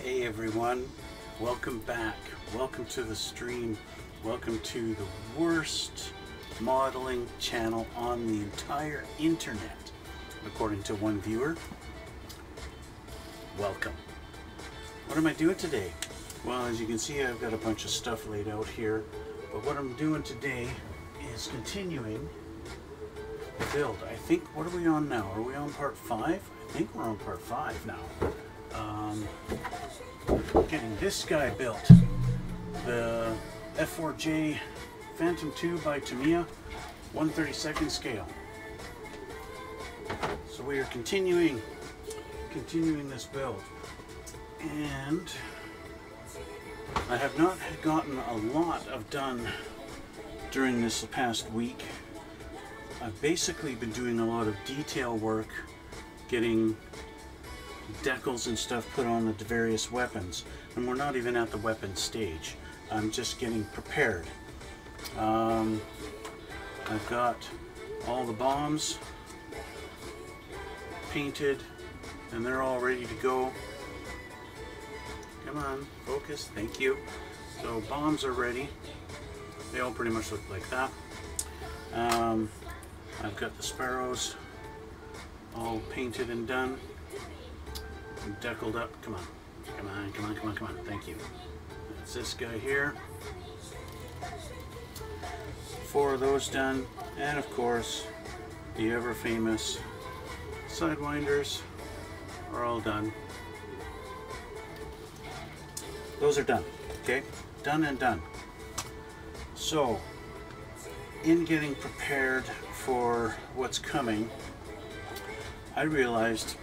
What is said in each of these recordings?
Hey everyone, welcome back. Welcome to the stream. Welcome to the worst modeling channel on the entire internet, according to one viewer. Welcome. What am I doing today? Well, as you can see, I've got a bunch of stuff laid out here, but what I'm doing today is continuing the build. I think, what are we on now? Are we on part 5? I think we're on part 5 now. Getting this guy built, the F4J Phantom 2 by Tamiya, 1/32 scale. So we are continuing this build, and I have not gotten a lot of done during this past week. I've basically been doing a lot of detail work, getting decals and stuff put on the various weapons, and we're not even at the weapon stage. I'm just getting prepared. I've got all the bombs painted and they're all ready to go. Come on, focus, thank you. So bombs are ready. They all pretty much look like that. I've got the sparrows all painted and done. Deckled up. Come on. Come on, come on, come on, come on. Thank you. That's this guy here. 4 of those done. And of course, the ever famous sidewinders are all done. Those are done. Okay? Done and done. So, in getting prepared for what's coming, I realized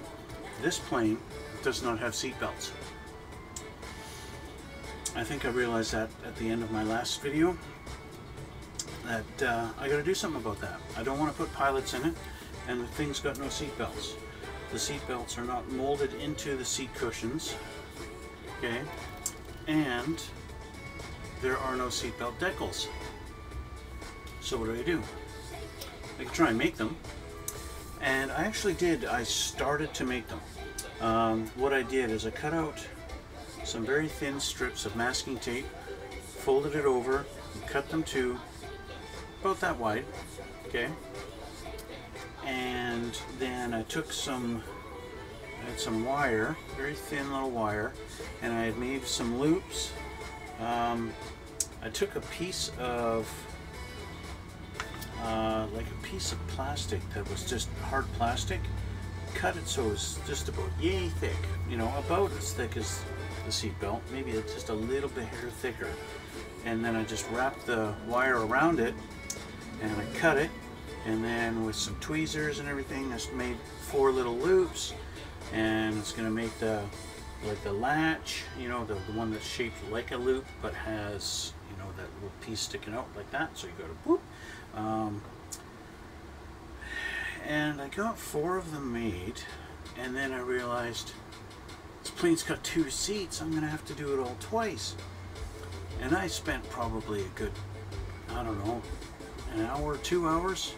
this plane does not have seat belts. I think I realized that at the end of my last video, that I gotta do something about that. I don't want to put pilots in it, and the thing's got no seat belts. The seat belts are not molded into the seat cushions, okay, and there are no seat belt decals. So what do? I can try and make them, and I actually did. I started to make them. What I did is I cut out some very thin strips of masking tape, folded it over, and cut them to about that wide, okay? And then I took I had some wire, very thin little wire, and I had made some loops. I took a piece of like a piece of plastic that was just hard plastic, cut it so it was just about yay thick, you know, about as thick as the seat belt, maybe it's just a little bit hair thicker, and then I just wrapped the wire around it and I cut it, and then with some tweezers and everything I just made 4 little loops, and it's gonna make the latch, you know, the one that's shaped like a loop but has, you know, that little piece sticking out like that, so you go to boop. And I got 4 of them made, and then I realized this plane's got 2 seats, I'm gonna have to do it all twice. And I spent probably a good, I don't know, an hour, 2 hours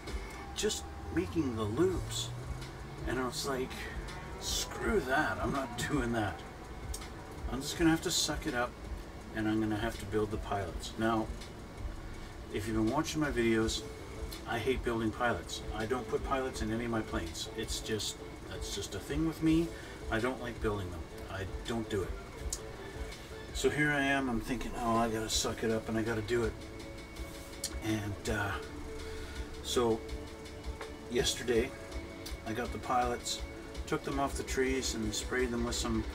just making the loops. And I was like, screw that, I'm not doing that. I'm just gonna have to suck it up, and I'm gonna have to build the pilots. Now, if you've been watching my videos, I hate building pilots. I don't put pilots in any of my planes. It's just, that's just a thing with me. I don't like building them. I don't do it. So here I am, I'm thinking, oh, I gotta suck it up and I gotta do it. And so yesterday I got the pilots, took them off the trees and sprayed them with some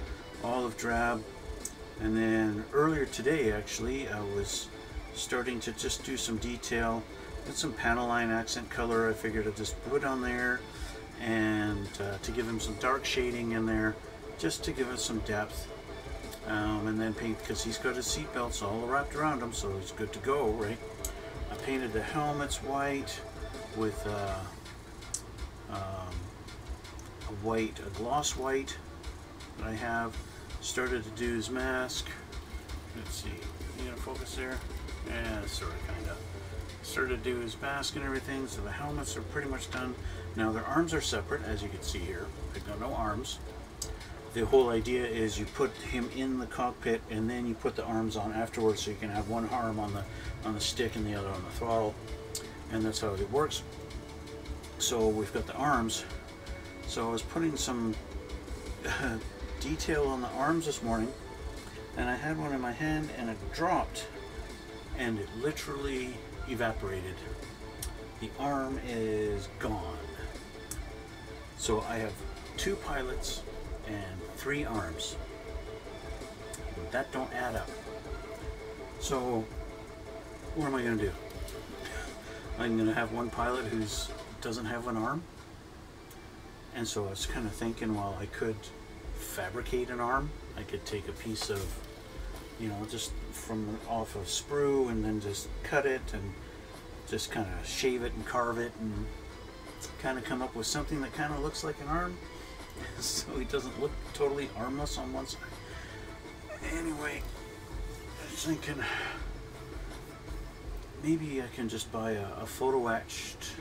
olive drab. And then earlier today, actually, I was starting to just do some detail with some panel line accent color. I figured I'd just put on there, and to give him some dark shading in there, just to give it some depth, and then paint, because he's got his seat belts all wrapped around him, so he's good to go, right? I painted the helmets white with a gloss white that I have. Started to do his mask. Let's see, you gonna focus there? Yeah, sort of, kind of. Started to do his mask and everything, so the helmets are pretty much done. Now their arms are separate, as you can see here. They've got no arms. the whole idea is you put him in the cockpit and then you put the arms on afterwards, so you can have one arm on the stick and the other on the throttle, and that's how it works. So we've got the arms. So I was putting some detail on the arms this morning, and I had one in my hand and it dropped and it literally evaporated. The arm is gone. So I have 2 pilots and 3 arms. That don't add up. So what am I going to do? I'm going to have one pilot who doesn't have an arm? And so I was kind of thinking, well, I could fabricate an arm. I could take a piece of, you know, just from off of sprue and then just cut it and just kind of shave it and carve it and kind of come up with something that kind of looks like an arm, so he doesn't look totally armless on one side. Anyway, I was thinking maybe I can just buy a photo etched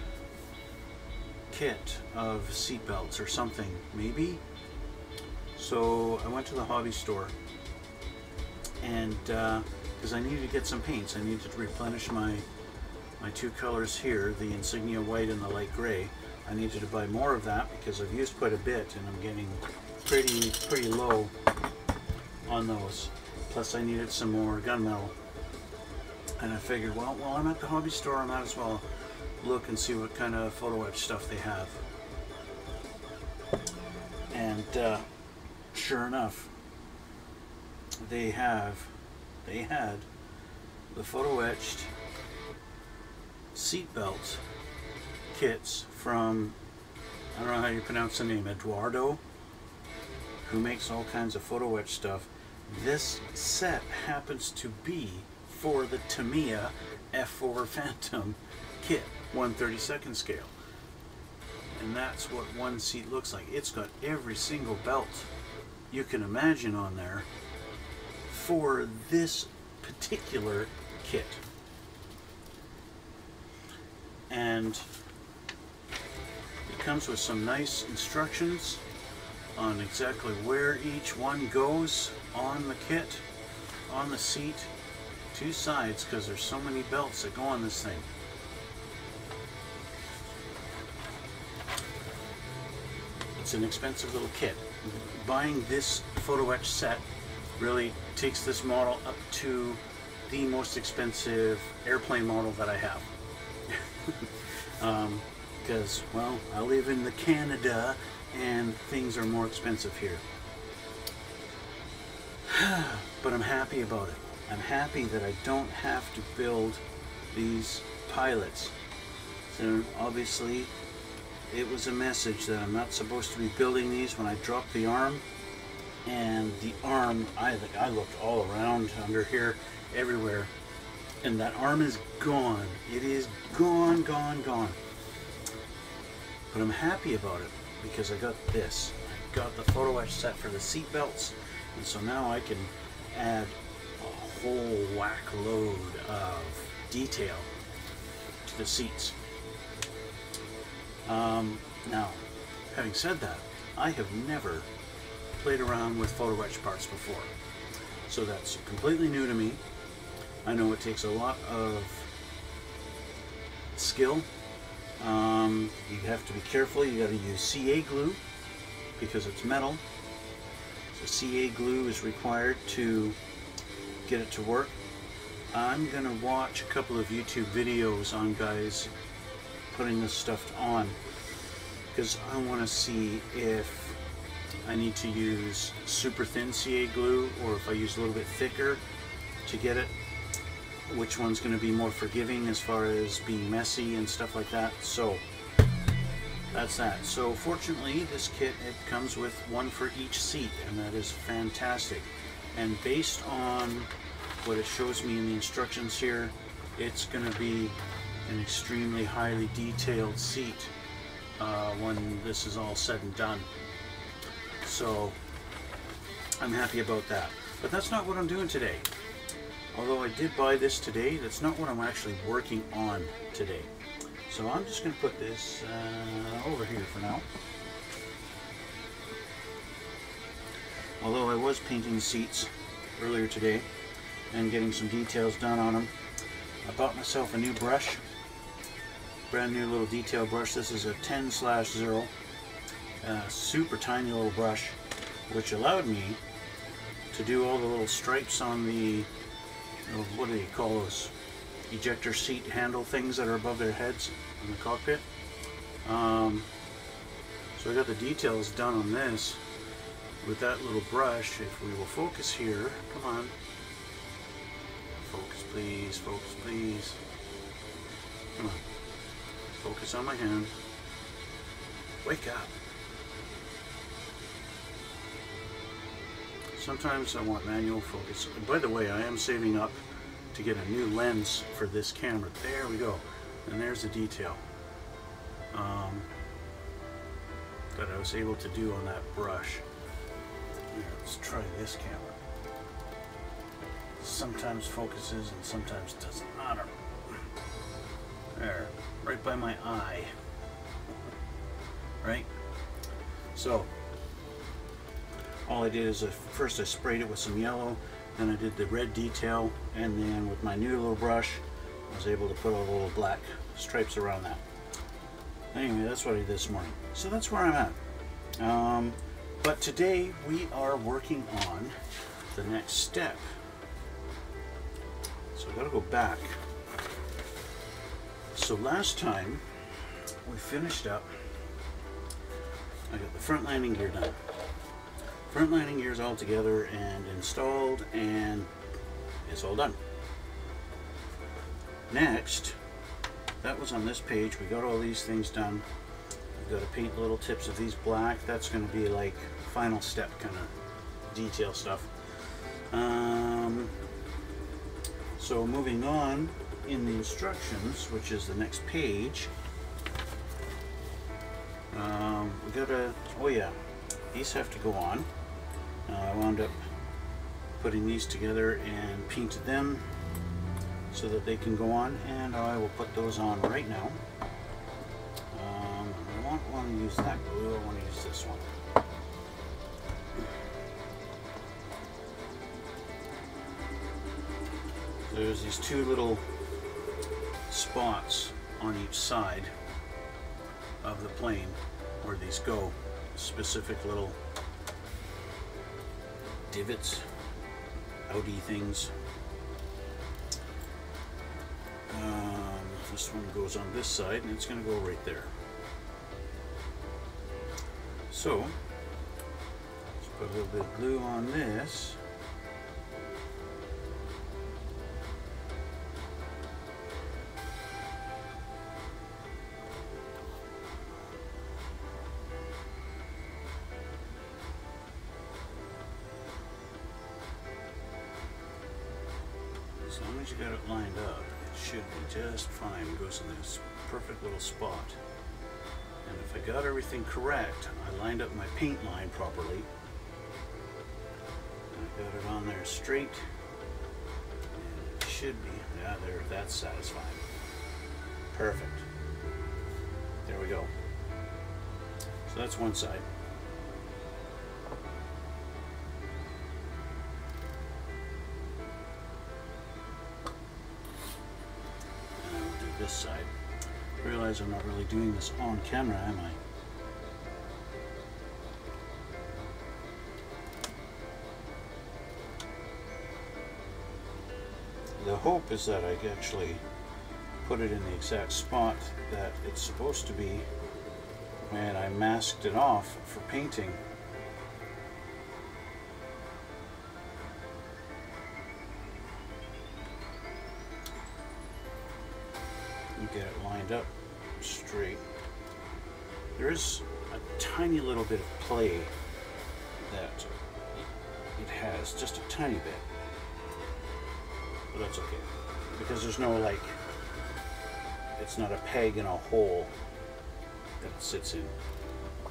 kit of seat belts or something, maybe. So I went to the hobby store, and because I needed to get some paints, I needed to replenish my 2 colors here, the insignia white and the light gray. I needed to buy more of that because I've used quite a bit and I'm getting pretty low on those. Plus I needed some more gunmetal, and I figured, well, while I'm at the hobby store, I might as well look and see what kind of photo etch stuff they have. And sure enough, they had the photo etched seatbelt kits from, I don't know how you pronounce the name, Eduardo, who makes all kinds of photo etch stuff. This set happens to be for the Tamiya F4 Phantom kit, 1/32 scale. And that's what one seat looks like. It's got every single belt you can imagine on there for this particular kit. And it comes with some nice instructions on exactly where each one goes on the kit, on the seat, 2 sides, because there's so many belts that go on this thing. It's an expensive little kit. Buying this photo etch set really takes this model up to the most expensive airplane model that I have. Because, well, I live in the Canada and things are more expensive here. But I'm happy about it. I'm happy that I don't have to build these pilots. So obviously it was a message that I'm not supposed to be building these when I drop the arm. And the arm, I looked all around under here, everywhere, and that arm is gone. It is gone, gone, gone. But I'm happy about it because I got this. I got the photo etch set for the seat belts, and so now I can add a whole whack load of detail to the seats. Now, having said that, I have never played around with photo etch parts before, so that's completely new to me. I know it takes a lot of skill. You have to be careful. You got to use CA glue because it's metal, so CA glue is required to get it to work. I'm gonna watch a couple of YouTube videos on guys putting this stuff on, because I want to see if I need to use super thin CA glue or if I use a little bit thicker to get it, which one's going to be more forgiving as far as being messy and stuff like that. So that's that. So fortunately this kit, it comes with one for each seat, and that is fantastic. And based on what it shows me in the instructions here, it's going to be an extremely highly detailed seat when this is all said and done. So I'm happy about that. But that's not what I'm doing today. Although I did buy this today, that's not what I'm actually working on today. So I'm just going to put this over here for now. although I was painting the seats earlier today and getting some details done on them, I bought myself a new brush, brand new little detail brush. This is a 10/0, super tiny little brush, which allowed me to do all the little stripes on the, what do you call those, ejector seat handle things that are above their heads in the cockpit. So I got the details done on this with that little brush. If we will focus here, come on, focus please, focus please, come on, focus on my hand, wake up. Sometimes I want manual focus. And by the way, I am saving up to get a new lens for this camera. There we go. And there's the detail that I was able to do on that brush. Here, let's try this camera. Sometimes focuses and sometimes doesn't matter. There, right by my eye. Right? So, all I did is first I sprayed it with some yellow, then I did the red detail, and then with my new little brush I was able to put all the little black stripes around that. Anyway, that's what I did this morning. So that's where I'm at. But today we are working on the next step. So I gotta go back. So last time we finished up, I got the front landing gear done. Front landing gear is all together and installed, and it's all done. Next, that was on this page. We got all these things done. We've got to paint the little tips of these black. That's going to be like final step kind of detail stuff. So moving on in the instructions, which is the next page, we got to, oh yeah, these have to go on. I wound up putting these together and painted them so that they can go on, and I will put those on right now. I don't want to use that glue, I want to use this one. There's these two little spots on each side of the plane where these go, specific little divots, outy things. This one goes on this side, and it's going to go right there. So let's put a little bit of glue on this. As long as you got it lined up, it should be just fine. It goes in this perfect little spot. And if I got everything correct, I lined up my paint line properly. And I got it on there straight. And it should be, yeah, there, that's satisfying. Perfect. There we go. So that's one side. This side. I realize I'm not really doing this on camera, am I? The hope is that I actually put it in the exact spot that it's supposed to be when I masked it off for painting. Get it lined up straight. There is a tiny little bit of play that it has, just a tiny bit, but that's okay because there's no, like, it's not a peg in a hole that it sits in.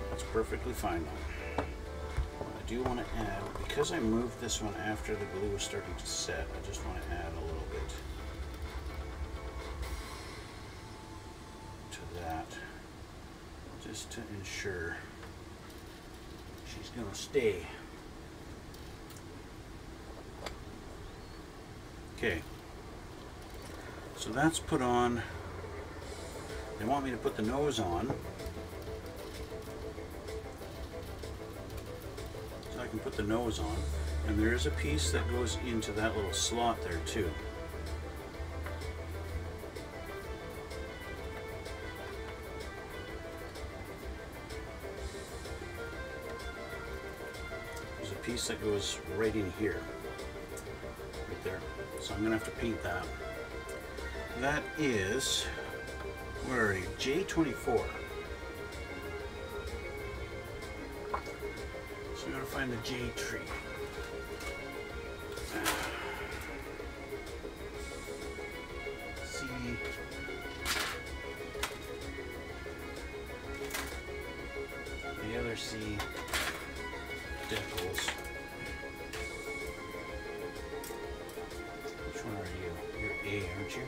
That's perfectly fine though. I do want to add, because I moved this one after the glue was starting to set, I just want to add a little bit that, just to ensure she's going to stay. Okay, so that's put on. They want me to put the nose on. So I can put the nose on. And there is a piece that goes into that little slot there too. There's a piece that goes right in here. Right there. So I'm going to have to paint that. That is, where are you? J24. So I'm going to find the J tree. C. The other C. Decals. Which one are you? You're A, aren't you?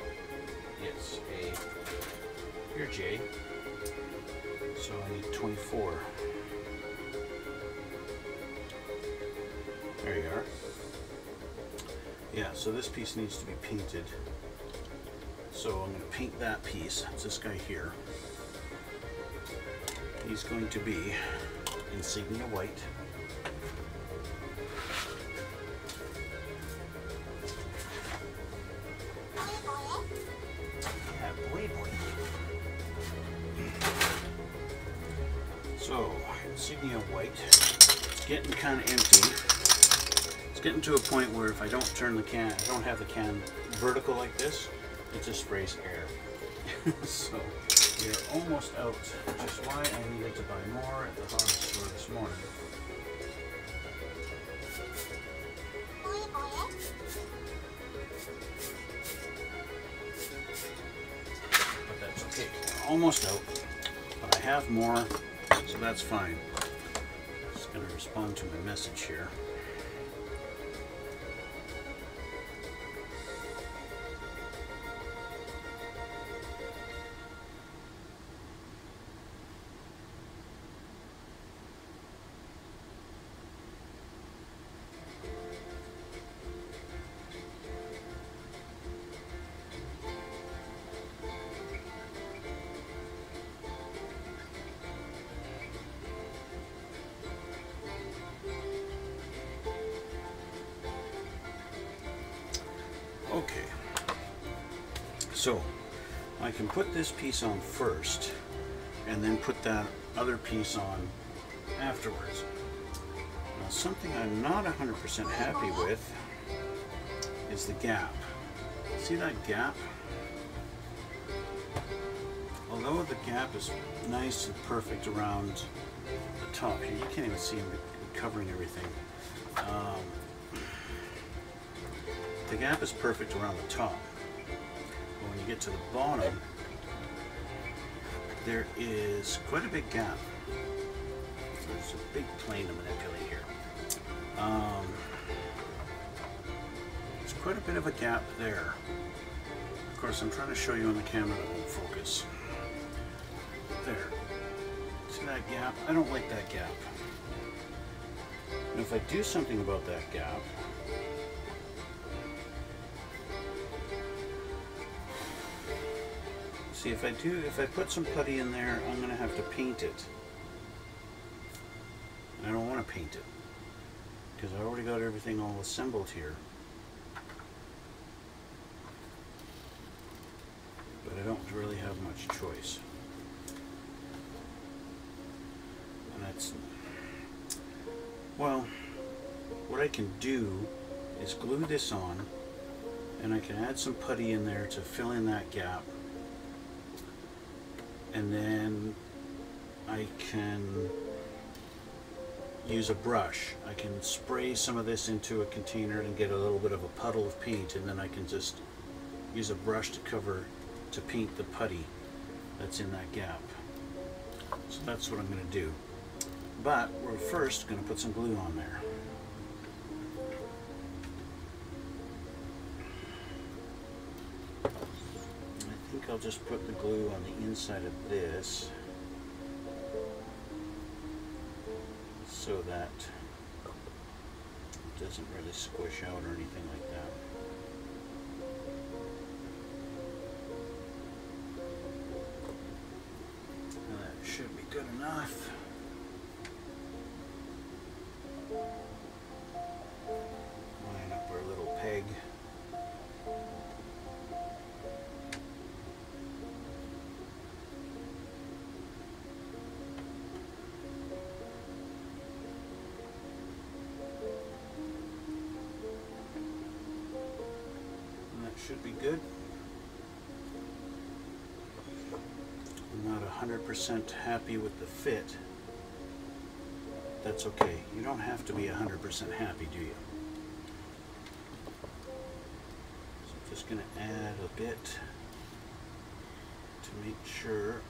Yes, A. You're J. So I need 24. There you are. Yeah, so this piece needs to be painted. So I'm going to paint that piece. It's this guy here. He's going to be insignia white. So, insignia white. It's getting kind of empty. It's getting to a point where if I don't turn the can, I don't have the can vertical like this, it just sprays air. So, we're almost out, which is why I needed to buy more at the hardware store this morning. But that's okay. We're almost out. But I have more. So that's fine. Just going to respond to my message here. Okay, so I can put this piece on first and then put that other piece on afterwards. Now, something I'm not 100% happy with is the gap. See that gap? Although the gap is nice and perfect around the top here, you can't even see them covering everything. The gap is perfect around the top, but when you get to the bottom, there is quite a big gap. There's a big plane to manipulate here. There's quite a bit of a gap there. Of course, I'm trying to show you on the camera that won't focus. There. See that gap? I don't like that gap. And if I do something about that gap, see, if I put some putty in there, I'm going to have to paint it. And I don't want to paint it, because I already got everything all assembled here. But I don't really have much choice. And that's, well, what I can do is glue this on, and I can add some putty in there to fill in that gap. And then I can use a brush. I can spray some of this into a container and get a little bit of a puddle of paint, and then I can just use a brush to paint the putty that's in that gap. So that's what I'm going to do. But we're first going to put some glue on there. I'll just put the glue on the inside of this so that it doesn't really squish out or anything like that. enough. Line up our little peg. And that should be good. I'm not 100% happy with the fit. That's okay. You don't have to be 100% happy, do you? So I'm just going to add a bit to make sure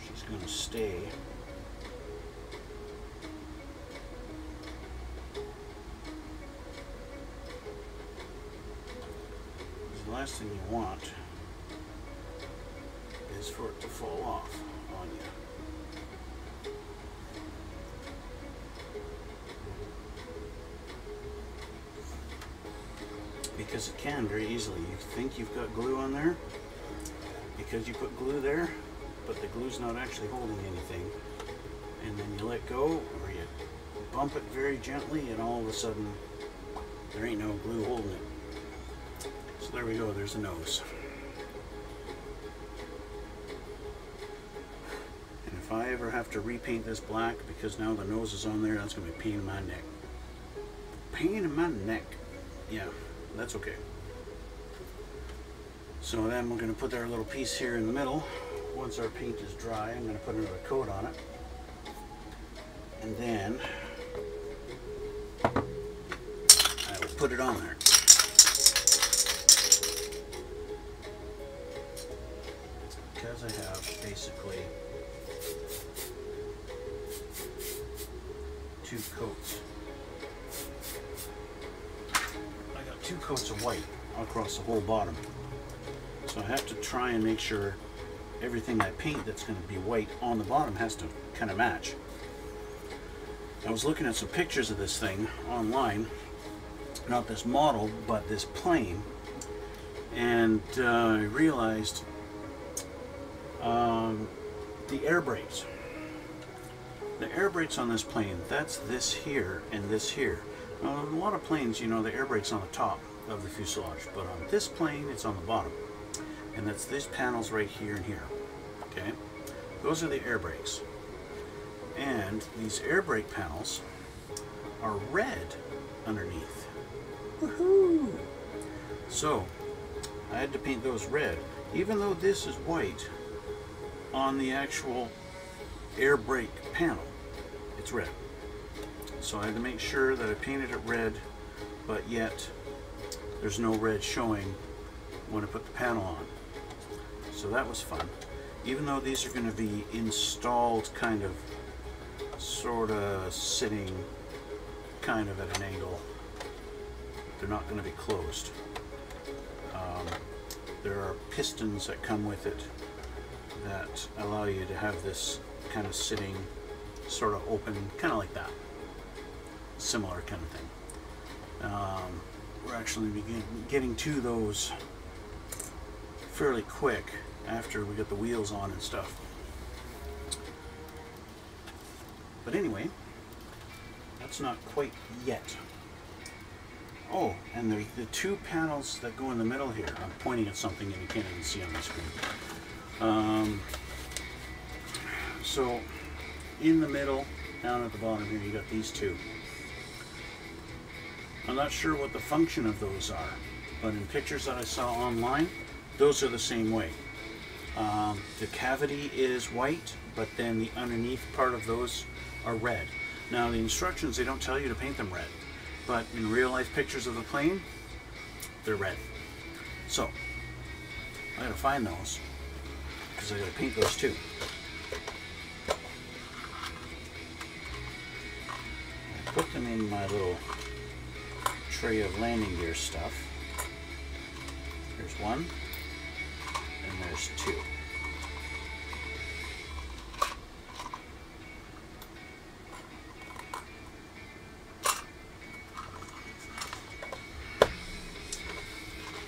she's going to stay. The last thing you want is for it to fall off on you. Because it can very easily. You think you've got glue on there because you put glue there, but the glue's not actually holding anything. And then you let go, or you bump it very gently, and all of a sudden there ain't no glue holding it. So there we go, there's the nose. And if I ever have to repaint this black because now the nose is on there, that's going to be a pain in my neck. Pain in my neck. Yeah, that's okay. So then we're going to put our little piece here in the middle. Once our paint is dry, I'm going to put another coat on it. And then I will put it on there. Because I have basically 2 coats. I got 2 coats of white across the whole bottom. So I have to try and make sure everything I paint that's going to be white on the bottom has to kind of match. I was looking at some pictures of this thing online, not this model, but this plane, and I realized the air brakes. The air brakes on this plane, that's this here and this here. Now, on a lot of planes, you know, the air brake's on the top of the fuselage, but on this plane, it's on the bottom. And that's these panels right here and here. Okay? Those are the air brakes. And these air brake panels are red underneath. Woohoo! So, I had to paint those red. Even though this is white, on the actual air brake panel, it's red. So I had to make sure that I painted it red, but yet there's no red showing when I put the panel on. So that was fun. Even though these are going to be installed kind of, sort of sitting kind of at an angle, they're not going to be closed. There are pistons that come with it that allow you to have this kind of sitting, sort of open, kind of like that. Similar kind of thing. We're actually getting to those fairly quick after we get the wheels on and stuff. But anyway, that's not quite yet. Oh, and there's the 2 panels that go in the middle here. I'm pointing at something that you can't even see on the screen. So, in the middle, down at the bottom here, you got these 2. I'm not sure what the function of those are, but in pictures that I saw online, those are the same way. The cavity is white, but then the underneath part of those are red. Now, the instructions, they don't tell you to paint them red. But in real life pictures of the plane, they're red. So, I gotta find those, because I gotta paint those too. I put them in my little tray of landing gear stuff. There's 1, and there's 2.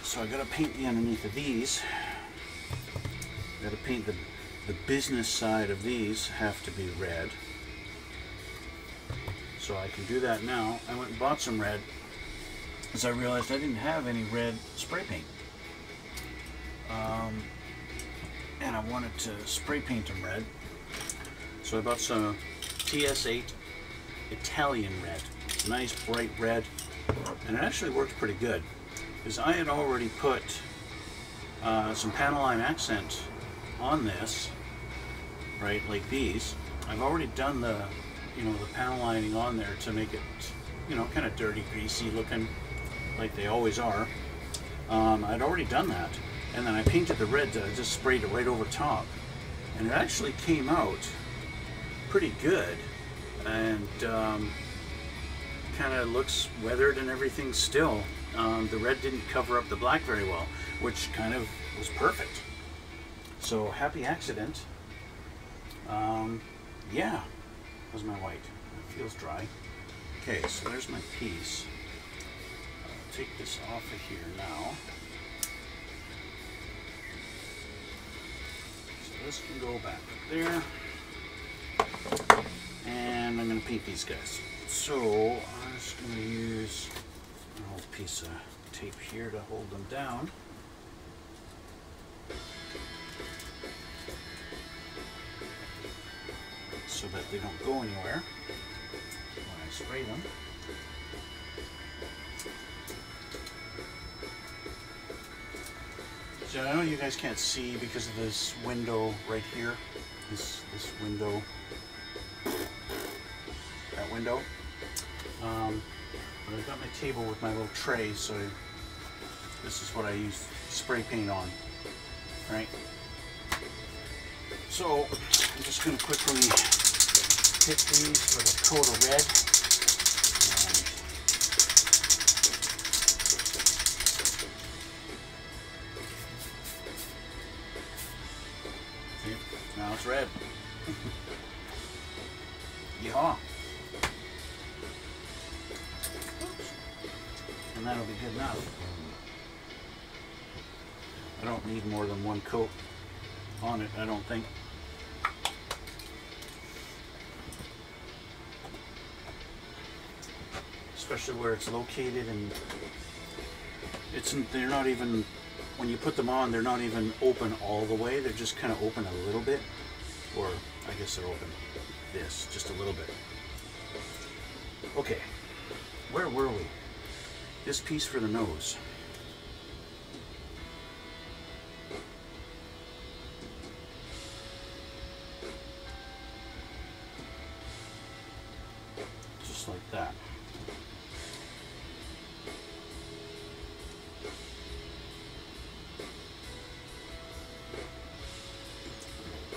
So I gotta paint the underneath of these. Gotta paint the business side of these have to be red. So I can do that now. I went and bought some red as I realized I didn't have any red spray paint. And I wanted to spray paint them red. So I bought some TS8 Italian red. Nice bright red. And it actually worked pretty good, because I had already put some Panaline accent on this, right, like these. I've already done the, you know, the panel lining on there to make it, you know, kind of dirty, greasy looking, like they always are. I'd already done that, and then I painted the red, just sprayed it right over top, and it actually came out pretty good, and kind of looks weathered and everything still. The red didn't cover up the black very well, which kind of was perfect. So happy accident. Yeah, was my white. It feels dry. Okay, so there's my piece. I'll take this off of here now. So this can go back up there. And I'm going to paint these guys. So I'm just going to use an old piece of tape here to hold them down. So that they don't go anywhere when I spray them. So I know you guys can't see because of this window right here. This window. That window. But I've got my table with my little tray, so this is what I use spray paint on. Right? So I'm just going to quickly hit these with a coat of red. See? Now it's red. Yeehaw. And that'll be good enough. I don't need more than one coat on it, I don't think. Especially where it's located, and they're not even, when you put them on, they're not even open all the way. They're just kind of open a little bit, or I guess they're open this, just a little bit. Okay, where were we? This piece for the nose. Just like that.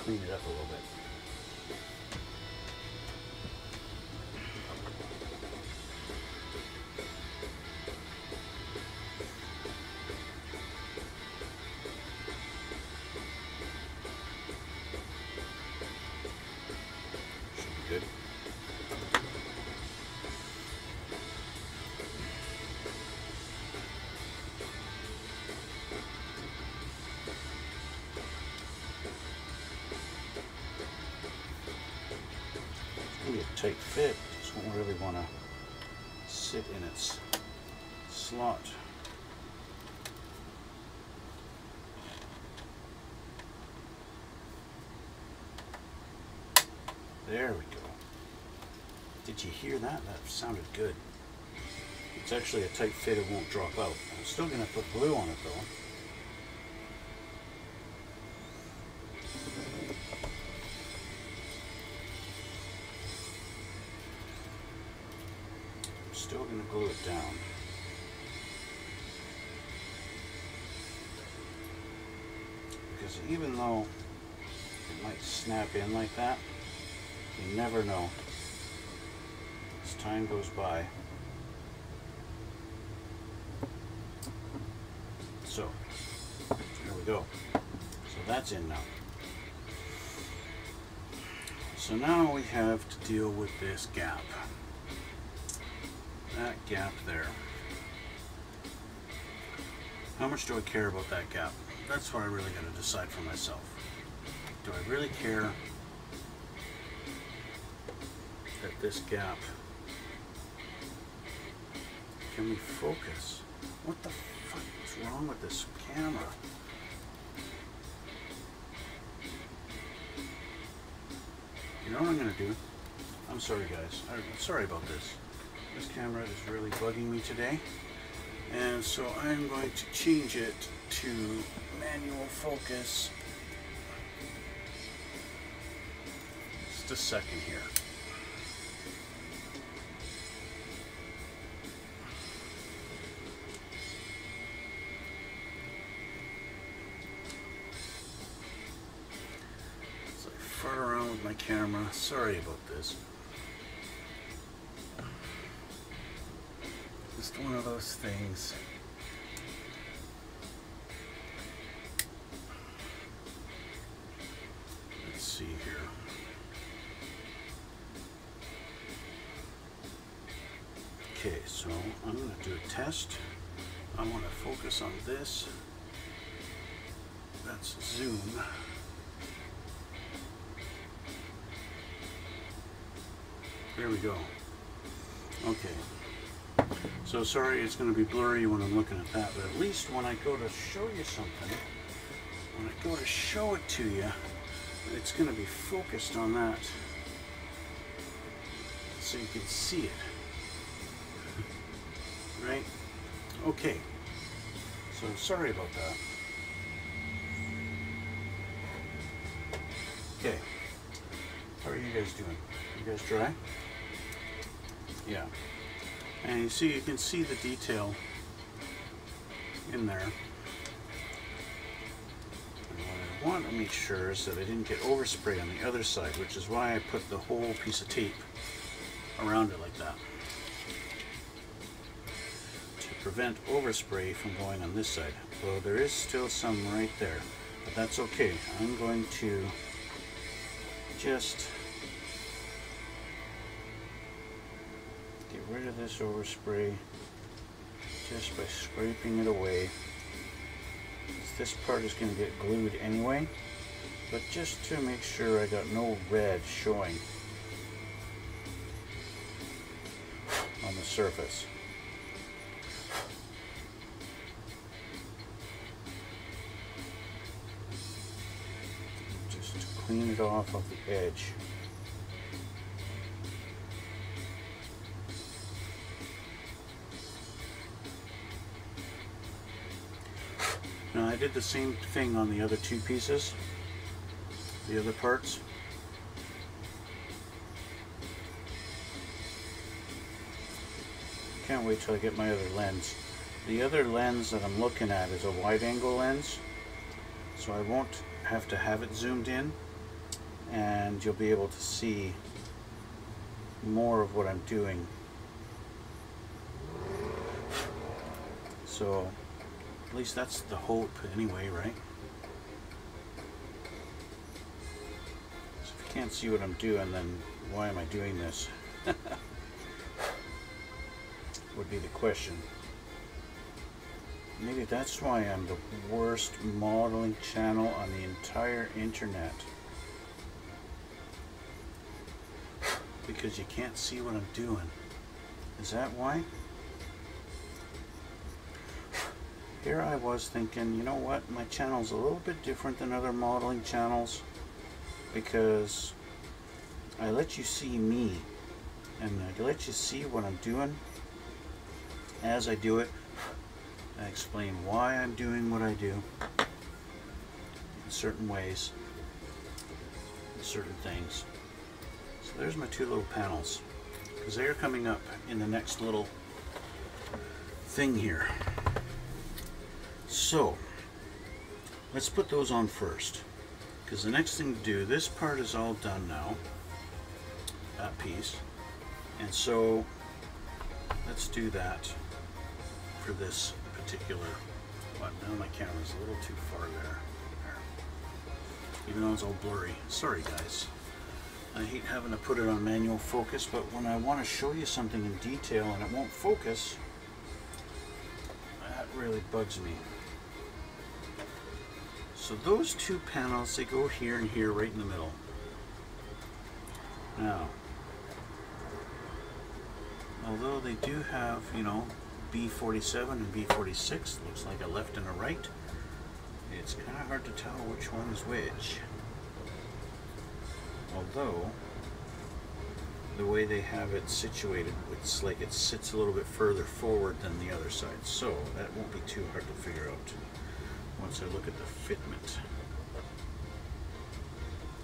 Clean it up a little bit. Should be good. Be a tight fit, just won't really want to sit in its slot. There we go. Did you hear that? That sounded good. It's actually a tight fit, it won't drop out. I'm still going to put glue on it though. Still going to glue it down. Because even though it might snap in like that, you never know as time goes by. So, there we go. So that's in now. So now we have to deal with this gap. That gap there. How much do I care about that gap? That's what I really got to decide for myself. Do I really care that this gap, can we focus? What the fuck is wrong with this camera? You know what I'm going to do? I'm sorry guys, I'm sorry about this. This camera is really bugging me today. And so I'm going to change it to manual focus. Just a second here. So I fart around with my camera. Sorry about this. Just one of those things. Let's see here. Okay, so I'm going to do a test. I want to focus on this. That's zoom. There we go. Okay. So sorry it's going to be blurry when I'm looking at that, but at least when I go to show you something, when I go to show it to you, it's going to be focused on that so you can see it. Right? Okay. So sorry about that. Okay. How are you guys doing? You guys dry? Yeah. And you see, you can see the detail in there. And what I want to make sure is that I didn't get overspray on the other side, which is why I put the whole piece of tape around it like that, to prevent overspray from going on this side. Well, there is still some right there, but that's okay. I'm going to just get rid of this overspray just by scraping it away. This part is going to get glued anyway, but just to make sure I got no red showing on the surface. Just to clean it off of the edge. Now I did the same thing on the other two pieces, the other parts. Can't wait till I get my other lens. The other lens that I'm looking at is a wide angle lens, so I won't have to have it zoomed in, and you'll be able to see more of what I'm doing. So at least that's the hope anyway, right? So if you can't see what I'm doing, then why am I doing this? Would be the question. Maybe that's why I'm the worst modeling channel on the entire internet. Because you can't see what I'm doing. Is that why? Here I was thinking, you know what, my channel's a little bit different than other modeling channels because I let you see me and I let you see what I'm doing as I do it. I explain why I'm doing what I do in certain ways, in certain things. So there's my two little panels, because they're coming up in the next little thing here. So let's put those on first, because the next thing to do, this part is all done now, that piece, and so let's do that for this particular one. Now my camera's a little too far there, even though it's all blurry. Sorry guys, I hate having to put it on manual focus, but when I want to show you something in detail and it won't focus, that really bugs me. So those two panels, they go here and here right in the middle. Now, although they do have, you know, B47 and B46, looks like a left and a right, it's kind of hard to tell which one is which. Although, the way they have it situated, it's like it sits a little bit further forward than the other side, so that won't be too hard to figure out once I look at the fitment.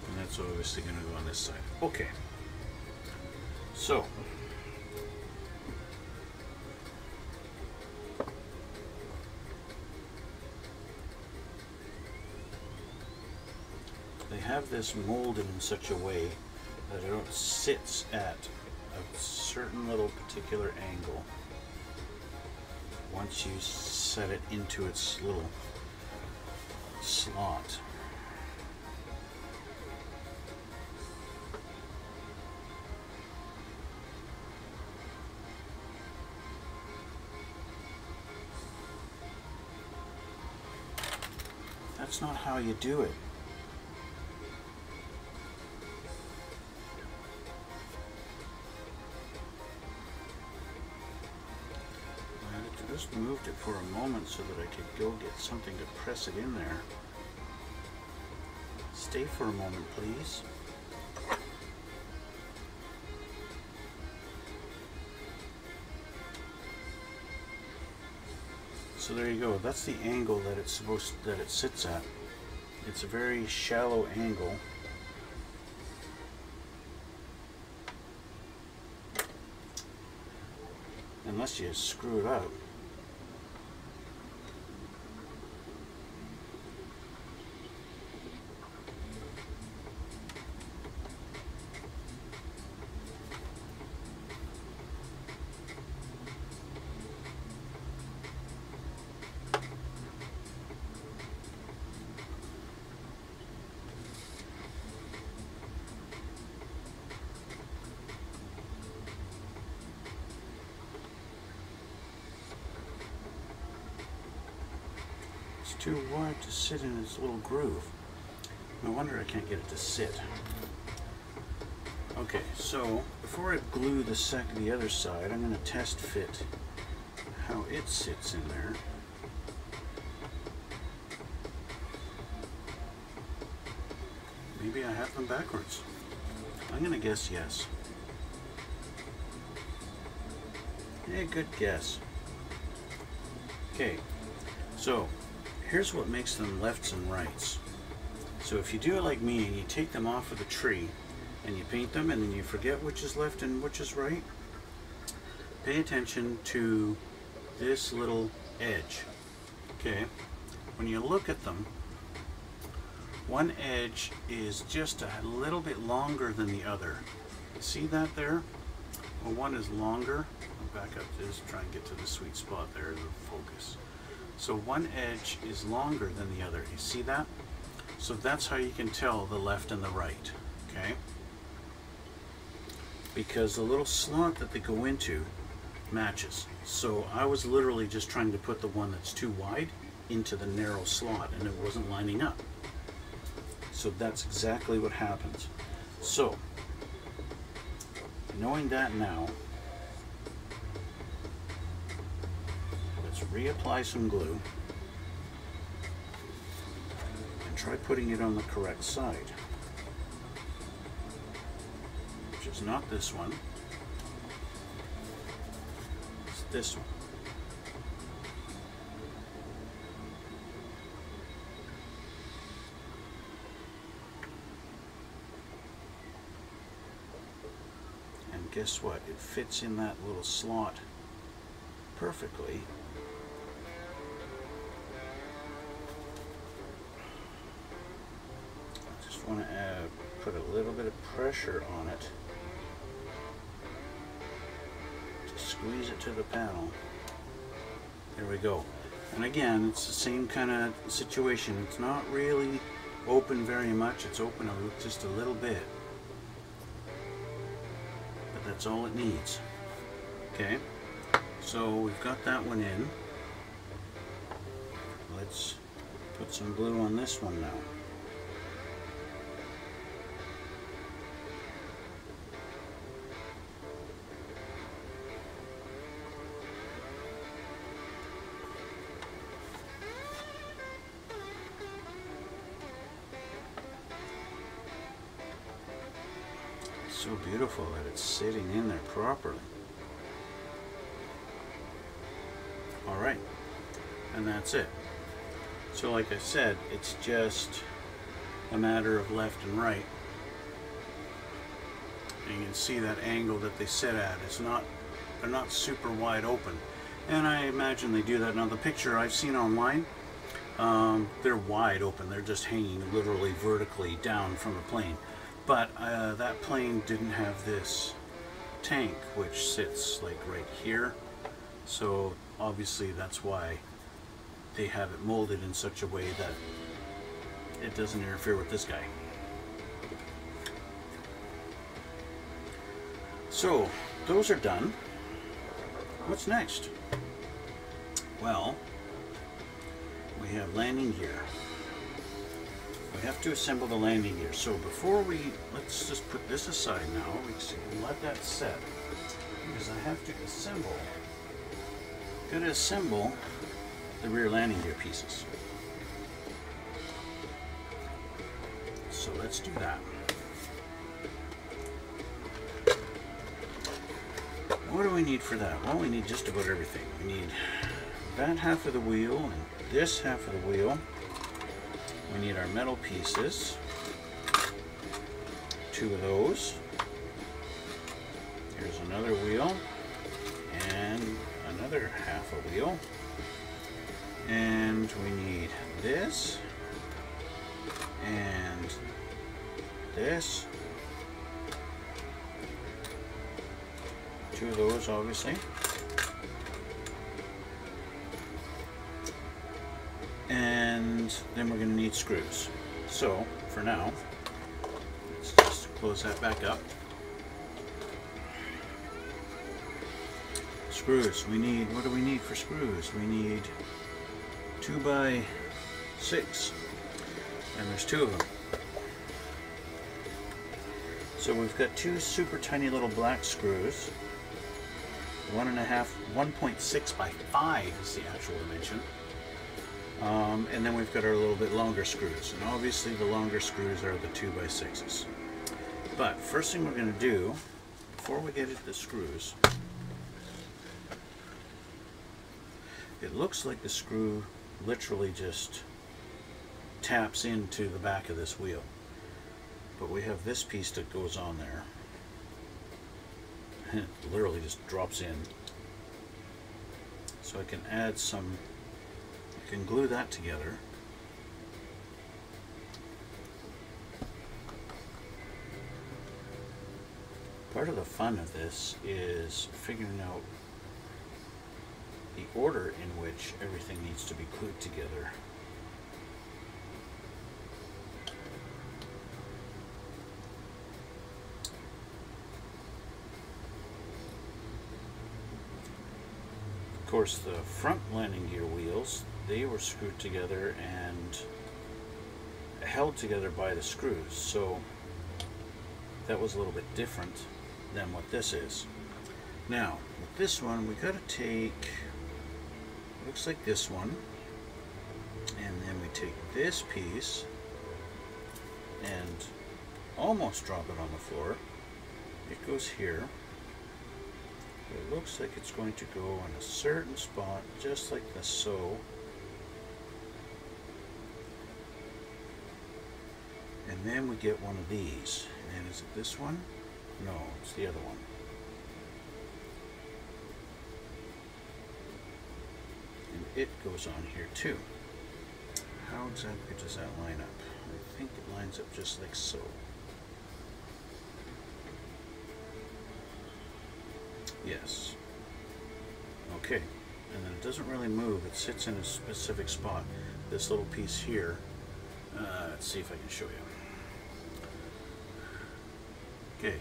And that's obviously going to go on this side. Okay, so they have this molded in such a way that it sits at a certain little particular angle once you set it into its little slot. That's not how you do it. I just moved it for a moment so that I could go get something to press it in there. Stay for a moment, please. So there you go. That's the angle that it sits at. It's a very shallow angle. Unless you screw it up. Too wide to sit in its little groove. No wonder I can't get it to sit. Okay, so before I glue the other side, I'm going to test fit how it sits in there. Maybe I have them backwards. I'm going to guess yes. Yeah, good guess. Okay, so here's what makes them lefts and rights. So if you do it like me and you take them off of the tree and you paint them and then you forget which is left and which is right, pay attention to this little edge. Okay, when you look at them, one edge is just a little bit longer than the other. See that there? Well, one is longer. I'll back up this, try and get to the sweet spot there, the focus. So one edge is longer than the other. You see that? So that's how you can tell the left and the right. Okay? Because the little slot that they go into matches. So I was literally just trying to put the one that's too wide into the narrow slot and it wasn't lining up. So that's exactly what happens. So, knowing that now, let's reapply some glue and try putting it on the correct side, which is not this one, it's this one. And guess what? It fits in that little slot perfectly. Want to put a little bit of pressure on it to squeeze it to the panel. There we go. And again, it's the same kind of situation. It's not really open very much. It's open just a little bit. But that's all it needs. Okay, so we've got that one in. Let's put some glue on this one now. So beautiful that it's sitting in there properly. Alright, and that's it. So like I said, it's just a matter of left and right. And you can see that angle that they sit at. They're not super wide open. And I imagine they do that. Now the picture I've seen online, they're wide open. They're just hanging literally vertically down from the plane. But that plane didn't have this tank, which sits like right here. So obviously that's why they have it molded in such a way that it doesn't interfere with this guy. So those are done. What's next? Well, we have landing gear. We have to assemble the landing gear. So let's just put this aside now. We can let that set, because I have to assemble. Gotta assemble the rear landing gear pieces. So let's do that. What do we need for that? Well, we need just about everything. We need that half of the wheel and this half of the wheel. We need our metal pieces, 2 of those. Here's another wheel and another half a wheel. And we need this and this. 2 of those, obviously. And then we're going to need screws. So, for now, let's just close that back up. Screws. We need, what do we need for screws? We need 2 by 6. And there's 2 of them. So we've got 2 super tiny little black screws. 1.6 by 5 is the actual dimension. And then we've got our little bit longer screws, and obviously the longer screws are the 2 by 6s. But first thing we're going to do, before we get into the screws, it looks like the screw literally just taps into the back of this wheel. But we have this piece that goes on there. And it literally just drops in. So I can add some, I can glue that together. Part of the fun of this is figuring out the order in which everything needs to be glued together. Of course, the front landing gear wheels, they were screwed together and held together by the screws, so that was a little bit different than what this is. Now, with this one, we got to take, looks like this one, and then we take this piece and almost drop it on the floor. It goes here. It looks like it's going to go in a certain spot, just like this, so. And then we get one of these. And is it this one? No, it's the other one. And it goes on here too. How exactly does that line up? I think it lines up just like so. Yes. Okay. And then it doesn't really move. It sits in a specific spot. This little piece here. Let's see if I can show you. Okay.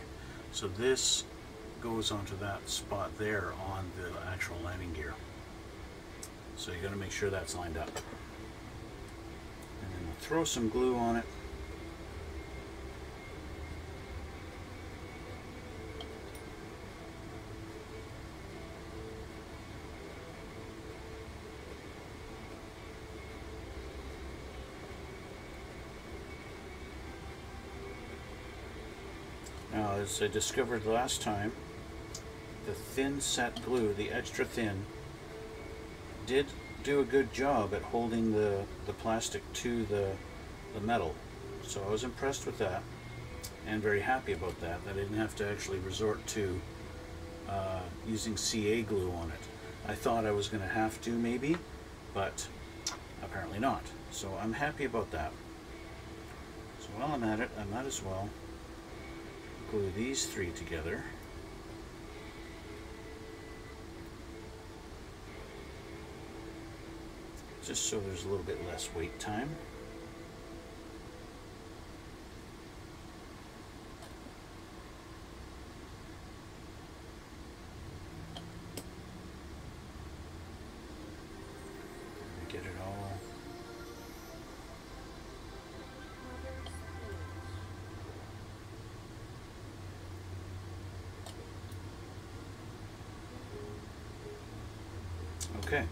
So this goes onto that spot there on the actual landing gear. So you got to make sure that's lined up. throw some glue on it. Now, as I discovered last time, the thin set glue, the extra thin, did do a good job at holding the plastic to the metal. So I was impressed with that and very happy about that I didn't have to actually resort to using CA glue on it. I thought I was going to have to maybe, but apparently not. So I'm happy about that. So while I'm at it, I might as well glue these three together. Just so there's a little bit less wait time. Get it all. Okay.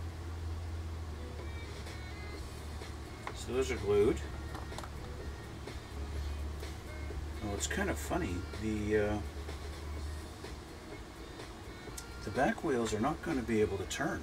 So those are glued. Oh, it's kind of funny. The back wheels are not going to be able to turn.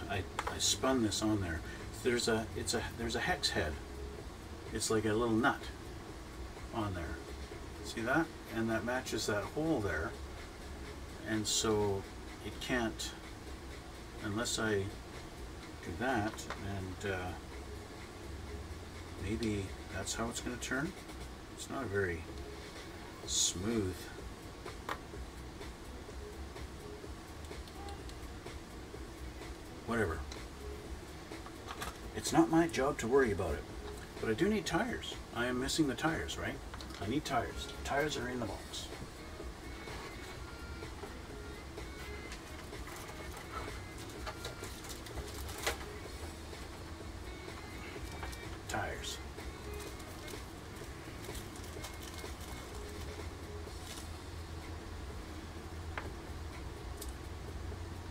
I spun this on there. There's a hex head. It's like a little nut on there. See that? And that matches that hole there. And so it can't, unless I do that, and maybe that's how it's going to turn. It's not a very smooth. Whatever. It's not my job to worry about it. But I do need tires. I am missing the tires, right? I need tires. The tires are in the box. Tires.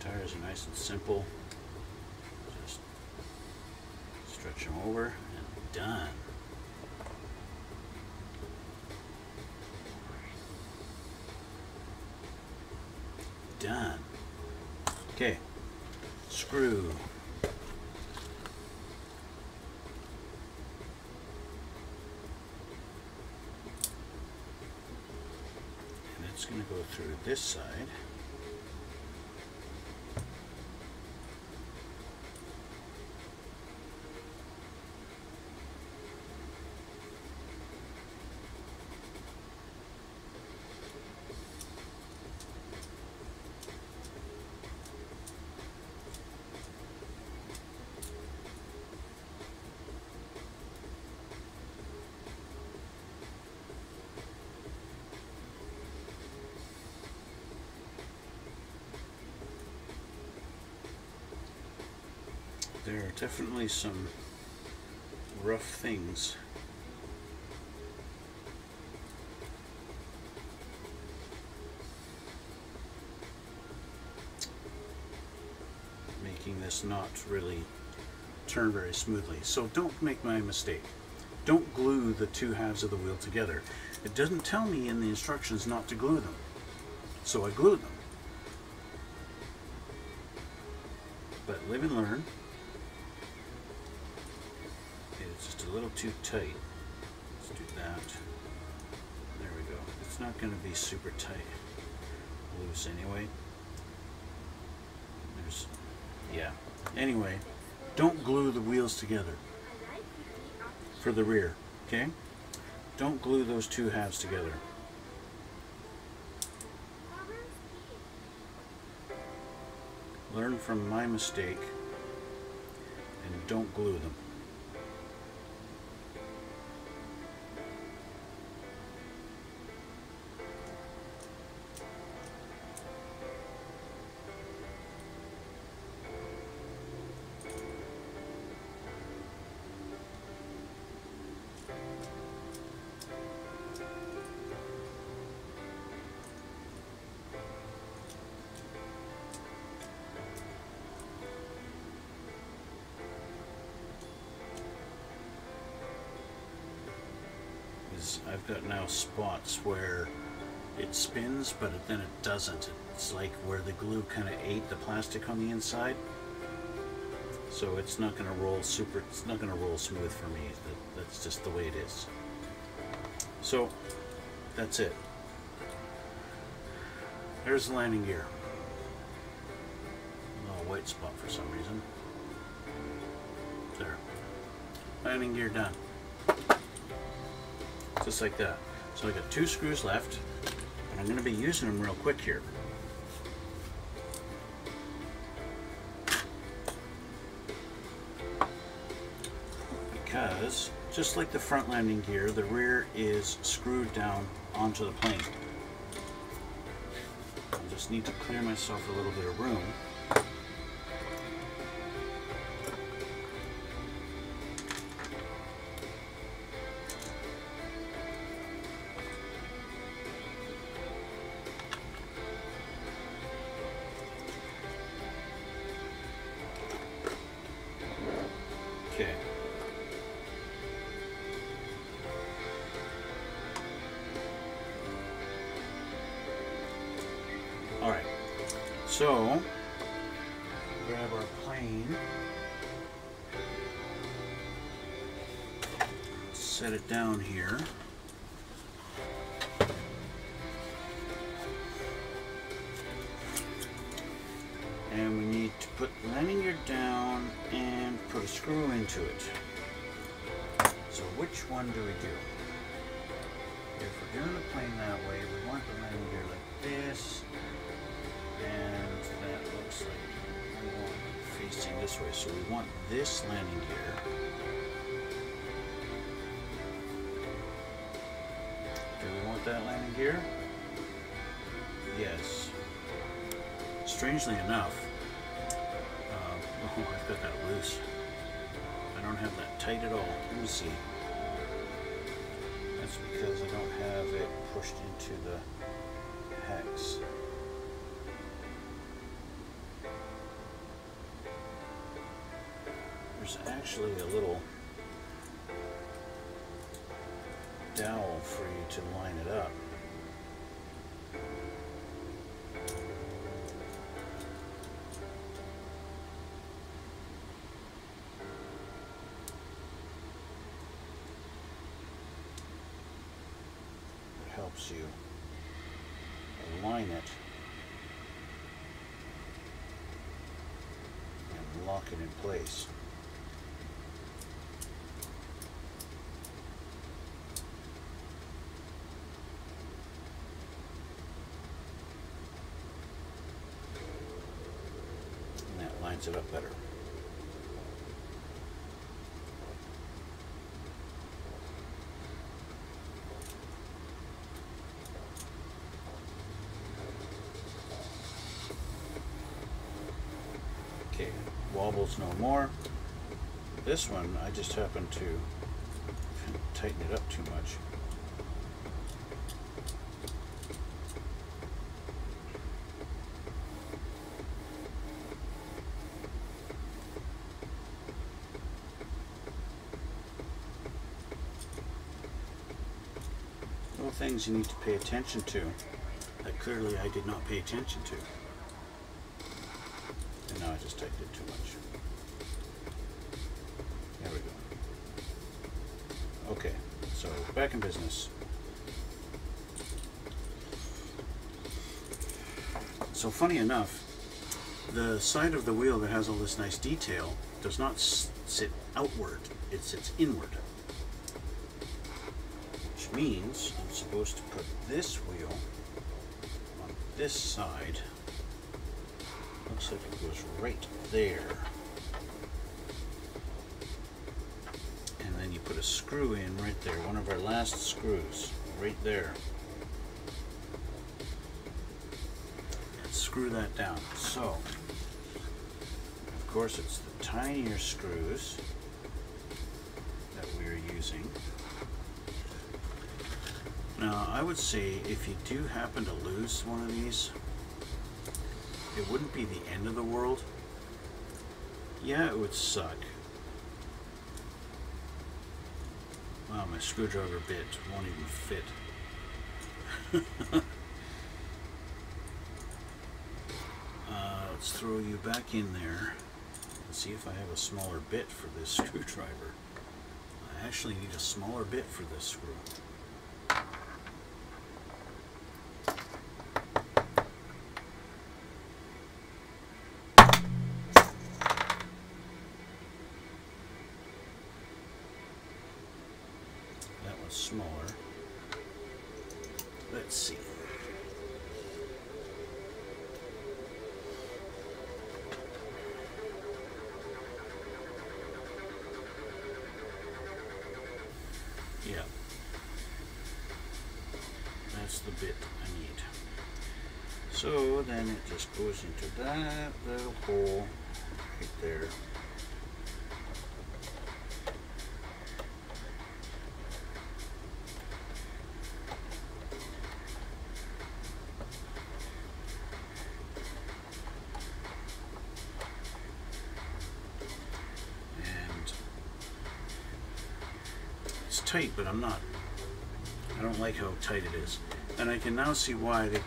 Tires are nice and simple. Stretch them over and done. Done. Okay, screw. And it's going to go through this side. There are definitely some rough things. Making this not really turn very smoothly. So don't make my mistake. Don't glue the two halves of the wheel together. It doesn't tell me in the instructions not to glue them. So I glued them. But live and learn. It's just a little too tight. Let's do that. There we go. It's not going to be super tight. Loose anyway. There's, yeah. Anyway, don't glue the wheels together for the rear, okay? Don't glue those two halves together. Learn from my mistake and don't glue them. I've got now spots where it spins, but then it doesn't. It's like where the glue kind of ate the plastic on the inside. So it's not going to roll it's not going to roll smooth for me. That's just the way it is. So that's it. There's the landing gear. A little white spot for some reason. There. Landing gear done. Just like that. So I got 2 screws left, and I'm going to be using them real quick here. Because, just like the front landing gear, the rear is screwed down onto the plane. I just need to clear myself a little bit of room. Okay. All right. So, grab our plane. Set it down here. And we need to put the landing gear down and put a screw into it. So which one do we do? If we're doing the plane that way, we want the landing gear like this, and that looks like we want it facing this way. So we want this landing gear. Do we want that landing gear? Yes. Strangely enough, oh, I've got that loose. I don't have that tight at all. Let me see. That's because I don't have it pushed into the hex. There's actually a little dowel for you to line it up. Helps you align it and lock it in place. And that lines it up better. Wobbles no more. This one, I just happened to tighten it up too much. Little things you need to pay attention to that clearly I did not pay attention to. And now I just tightened it too much. There we go. Okay, so back in business. So funny enough, the side of the wheel that has all this nice detail does not sit outward, it sits inward. Which means I'm supposed to put this wheel on this side Looks like it goes right there. And then you put a screw in right there, one of our last screws, right there. And screw that down. So, of course it's the tinier screws that we're using. Now, I would say if you do happen to lose one of these, it wouldn't be the end of the world. Yeah, it would suck. Wow, my screwdriver bit won't even fit. Let's throw you back in there and see if I have a smaller bit for this screwdriver. I actually need a smaller bit for this screw. Smaller. Let's see. Yeah. That's the bit I need. So then it just goes into that little hole right there. Tight, but I don't like how tight it is. And I can now see why they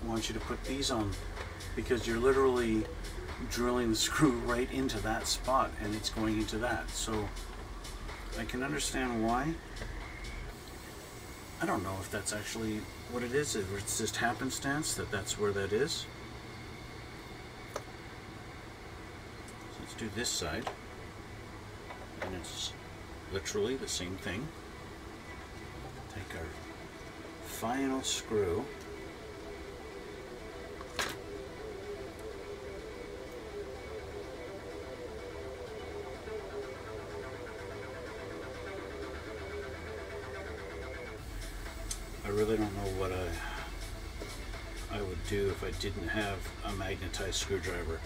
want you to put these on, because you're literally drilling the screw right into that spot and it's going into that. So I can understand why. I don't know if that's actually what it is, if it's just happenstance that that's where that is. So let's do this side, and it's literally the same thing. Take our final screw, I really don't know what I would do if I didn't have a magnetized screwdriver.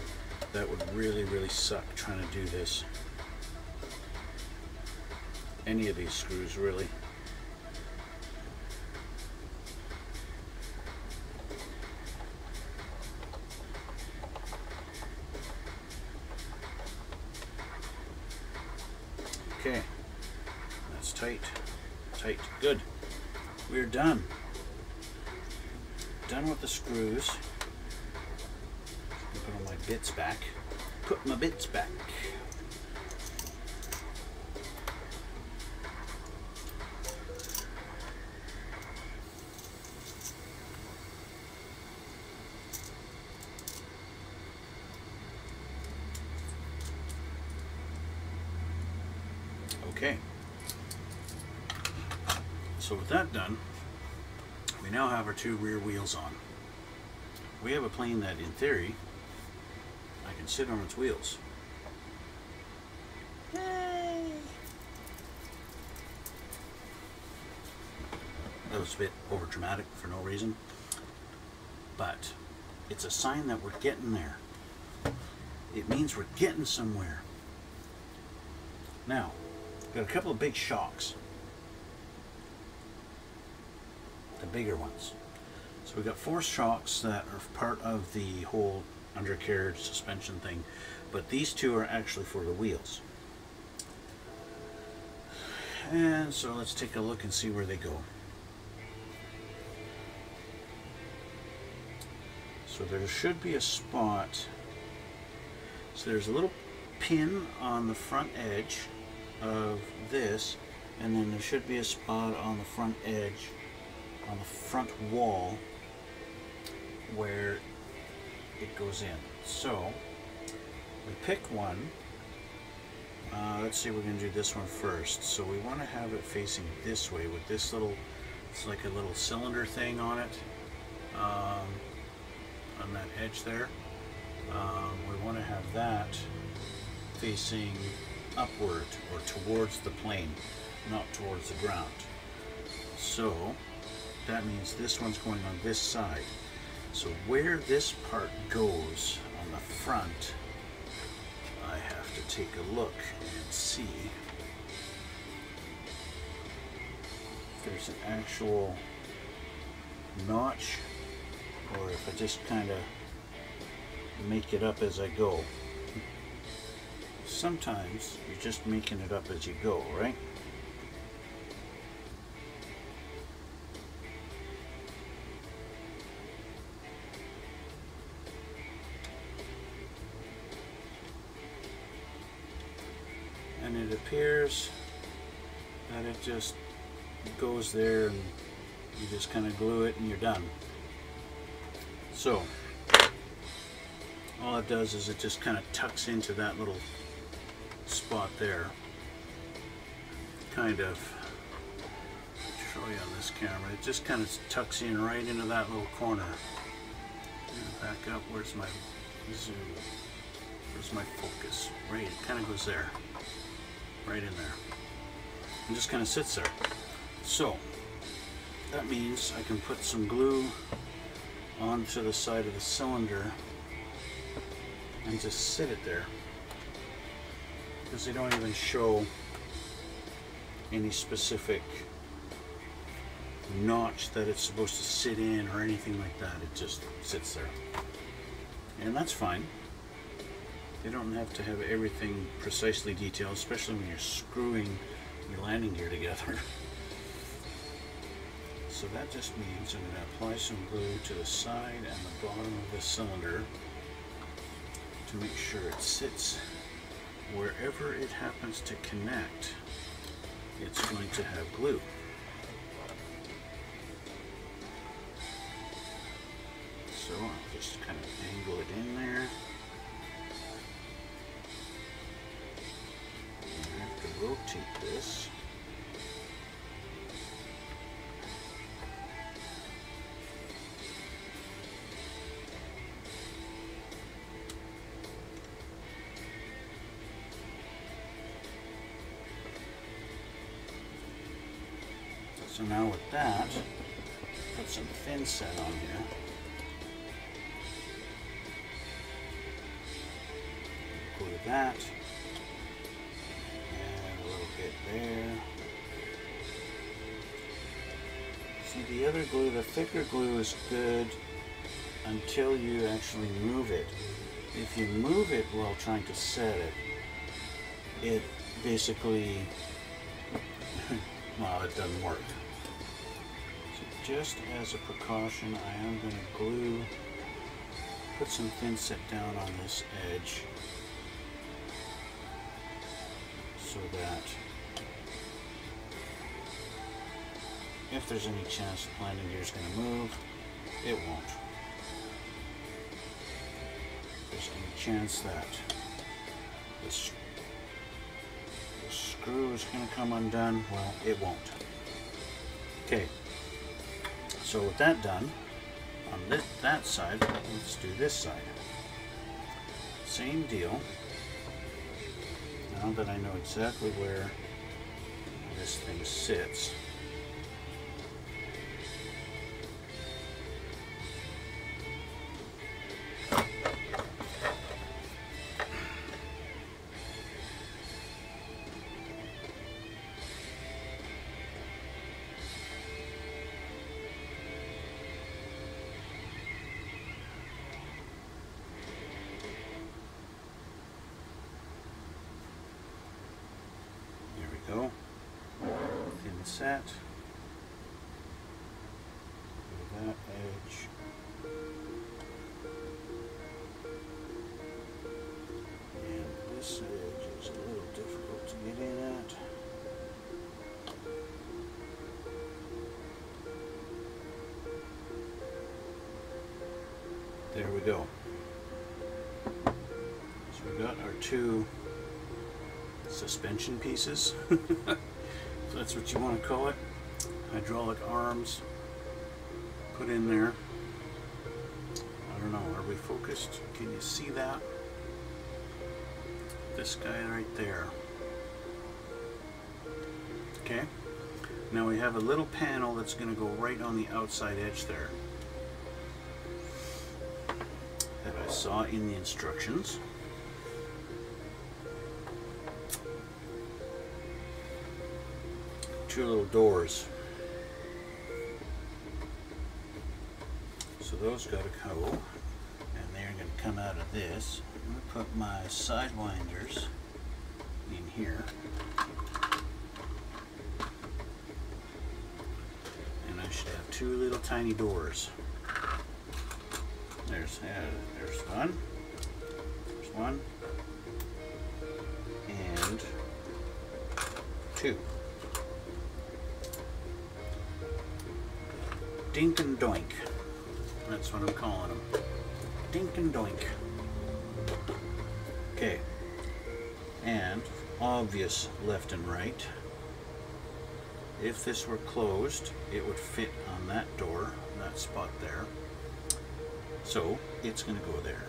That would really, really suck trying to do this. Any of these screws, really. Okay, that's tight, tight, good. We're done. Done with the screws. Put all my bits back. Put my bits back. Okay, so with that done, we now have our two rear wheels on. We have a plane that, in theory, I can sit on its wheels. Yay! That was a bit over dramatic for no reason, but it's a sign that we're getting there. It means we're getting somewhere. Now, got a couple of big shocks, the bigger ones. So we've got 4 shocks that are part of the whole undercarriage suspension thing, but these 2 are actually for the wheels. And so let's take a look and see where they go. So there should be a spot. So there's a little pin on the front edge of this, and then there should be a spot on the front edge, on the front wall, where it goes in. So we pick one. Let's see, we're going to do this one first. So we want to have it facing this way with this little, it's like a little cylinder thing on it, on that edge there. We want to have that facing upward or towards the plane, not towards the ground. So that means this one's going on this side. So where this part goes on the front, I have to take a look and see if there's an actual notch, or if I just kind of make it up as I go. Sometimes you're just making it up as you go, right? And it appears that it just goes there, and you just kind of glue it and you're done. So all it does is it just kind of tucks into that little spot there. Kind of, show you on this camera, it just kind of tucks in right into that little corner. Back up, where's my zoom? Where's my focus? Right, it kind of goes there. Right in there. And just kind of sits there. So that means I can put some glue onto the side of the cylinder and just sit it there, because they don't even show any specific notch that it's supposed to sit in or anything like that. It just sits there, and that's fine. You don't have to have everything precisely detailed, especially when you're screwing your landing gear together. So that just means I'm going to apply some glue to the side and the bottom of the cylinder to make sure it sits wherever it happens to connect. It's going to have glue. So I'll just kind of angle it in there. I have to rotate this. So now with that, put some thin set on here. Glue that. And a little bit there. See, the other glue, the thicker glue is good until you actually move it. If you move it while trying to set it, it basically, well, it doesn't work. So just as a precaution, I am going to glue, put some thin set down on this edge so that if there's any chance the landing gear is going to move, it won't. If there's any chance that the screw is going to come undone, well, it won't. Okay, so with that done, on that side, let's do this side. Same deal. Now that I know exactly where this thing sits, go. Thin set. Over that edge. And this edge is a little difficult to get in at. There we go. So we've got our two suspension pieces, so that's what you want to call it. Hydraulic arms put in there. I don't know, Are we focused? Can you see that? This guy right there. Okay. Now we have a little panel that's going to go right on the outside edge there that I saw in the instructions. Two little doors. So those got to go, and they're going to come out of this. I'm going to put my sidewinders in here. And I should have two little tiny doors. There's one. There's one. And two. Dink and doink. That's what I'm calling them. Dink and doink. Okay. And obvious left and right. If this were closed, it would fit on that door, that spot there. So it's going to go there.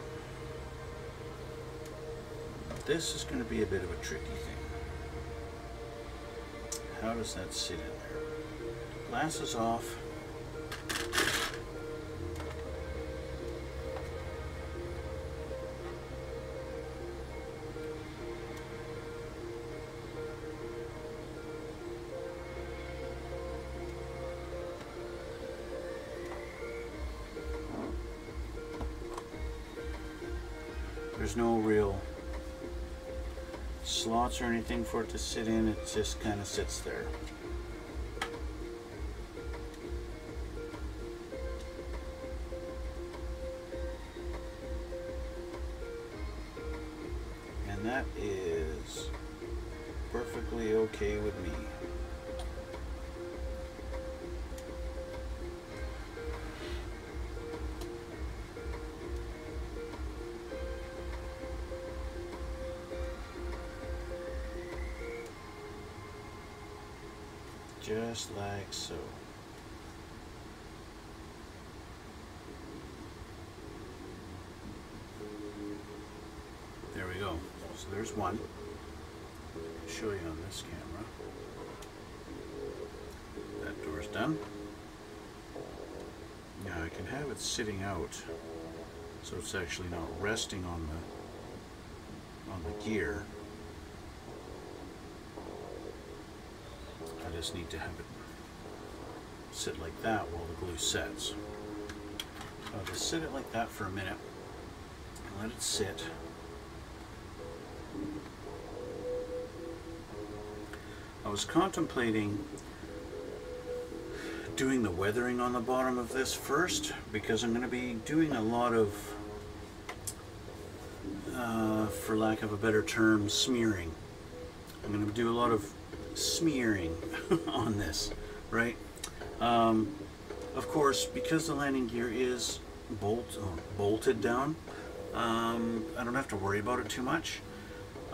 This is going to be a bit of a tricky thing. How does that sit in there? Glasses off. There's no real slots or anything for it to sit in, it just kind of sits there. And that is perfectly okay with me. Just like so. There we go. So there's one. I'll show you on this camera. That door's done. Now I can have it sitting out, so it's actually not resting on the gear. I just need to have it sit like that while the glue sets. So I'll just sit it like that for a minute and let it sit. I was contemplating doing the weathering on the bottom of this first, because I'm going to be doing a lot of, for lack of a better term, smearing. I'm going to do a lot of smearing on this, right? Of course, because the landing gear is bolted down, I don't have to worry about it too much.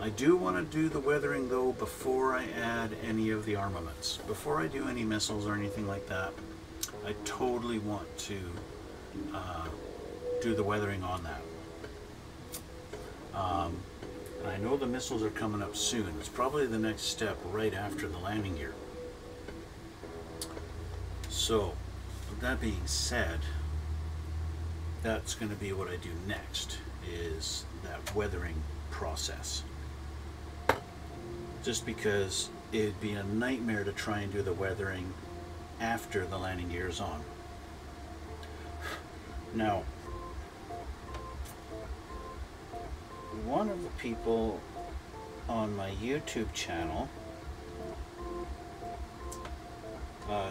I do want to do the weathering though before I add any of the armaments. Before I do any missiles or anything like that, I totally want to do the weathering on that. And I know the missiles are coming up soon. It's probably the next step right after the landing gear. So, with that being said, that's going to be what I do next, is that weathering process. Just because it'd be a nightmare to try and do the weathering after the landing gear is on. Now, one of the people on my YouTube channel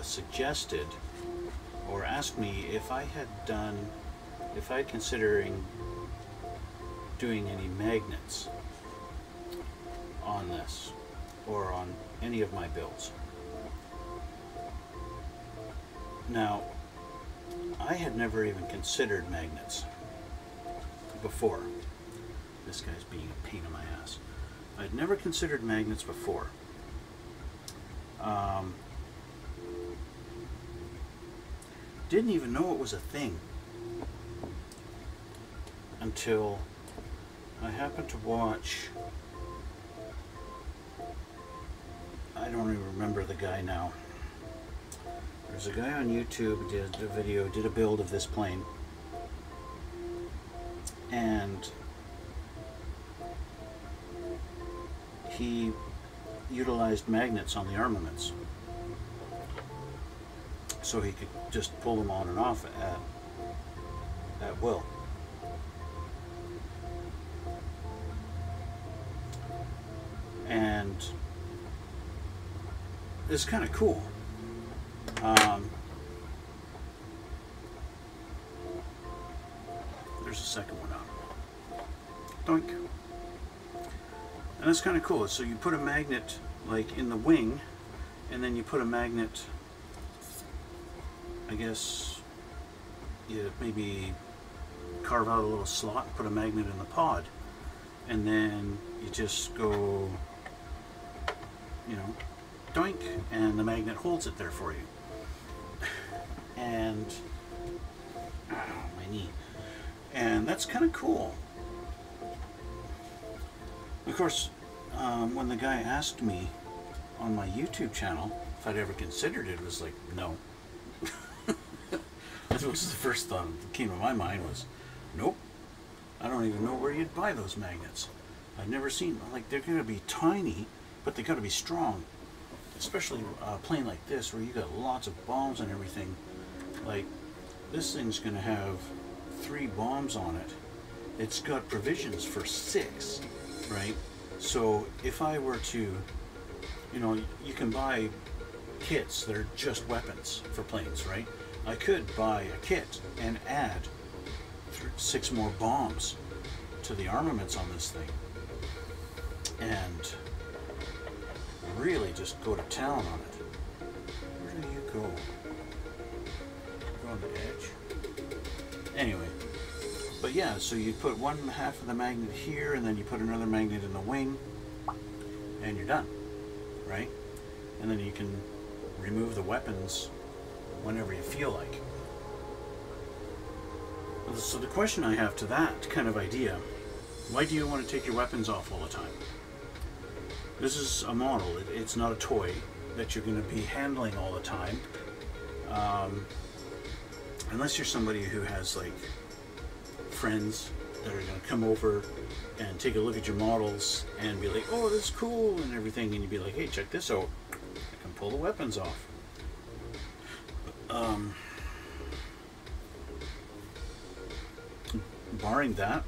suggested or asked me if I had considering doing any magnets on this or on any of my builds. Now, I had never even considered magnets before. This guy's being a pain in my ass. I'd never considered magnets before. Didn't even know it was a thing. until I happened to watch, I don't even remember the guy now. There's a guy on YouTube who did a build of this plane, and he utilized magnets on the armaments, so he could just pull them on and off at will. And it's kind of cool. There's a second one out. Doink. And it's kind of cool. So you put a magnet like in the wing, and then you put a magnet, I guess, you maybe carve out a little slot and put a magnet in the pod, and then you just go, you know, doink, and the magnet holds it there for you. And my knee. And that's kind of cool. Of course, when the guy asked me on my YouTube channel if I'd ever considered it, it was like, no. That was the first thought that came to my mind was, nope. I don't even know where you'd buy those magnets. I've never seen, like, they're going to be tiny, but they got to be strong. Especially a plane like this where you got lots of bombs and everything. Like, this thing's going to have 3 bombs on it. It's got provisions for 6, right? So if I were to, you know, you can buy kits that are just weapons for planes, right? I could buy a kit and add 6 more bombs to the armaments on this thing, and really just go to town on it. Where do you go? Go on the edge? Anyway, but yeah, so you put one half of the magnet here, and then you put another magnet in the wing, and you're done, right? And then you can remove the weapons whenever you feel like. So the question I have to that kind of idea, why do you want to take your weapons off all the time? This is a model, it's not a toy that you're going to be handling all the time. Unless you're somebody who has like friends that are going to come over and take a look at your models and be like, oh, this is cool and everything, and you'd be like, hey, check this out, I can pull the weapons off. Barring that,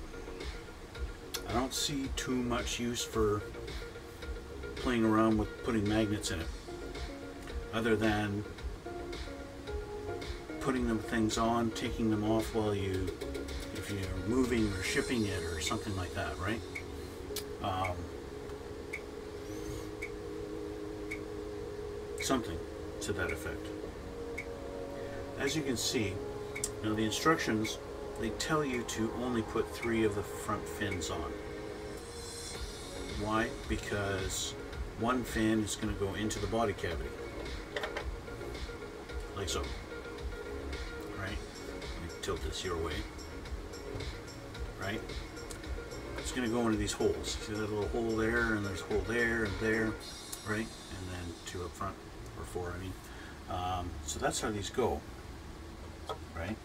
I don't see too much use for playing around with putting magnets in it, other than putting them things on, taking them off while if you're moving or shipping it or something like that, right? Something to that effect. As you can see, now the instructions, they tell you to only put 3 of the front fins on. Why? Because one fin is going to go into the body cavity, like so, right? Let me tilt this your way, right? It's going to go into these holes. See that little hole there, and there's a hole there and there, right? And then 2 up front, or 4, I mean. So that's how these go, right?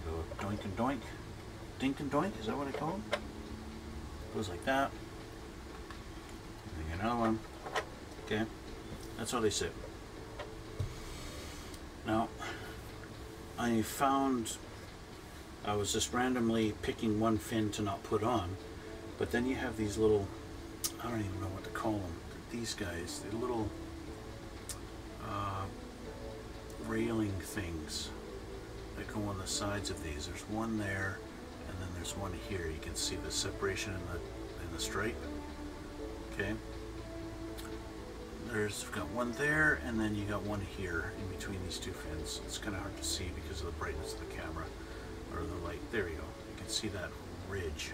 Go doink and doink, dink and doink, is that what I call them? Goes like that. And another one. Okay, that's how they sit. Now, I found I was just randomly picking one fin to not put on, but then you have these little, I don't even know what to call them, these guys, the little railing things that go on the sides of these. There's one there, and then there's one here. You can see the separation in the stripe. Okay. There's got one there, and then you got one here in between these 2 fins. It's kind of hard to see because of the brightness of the camera or the light. There you go. You can see that ridge.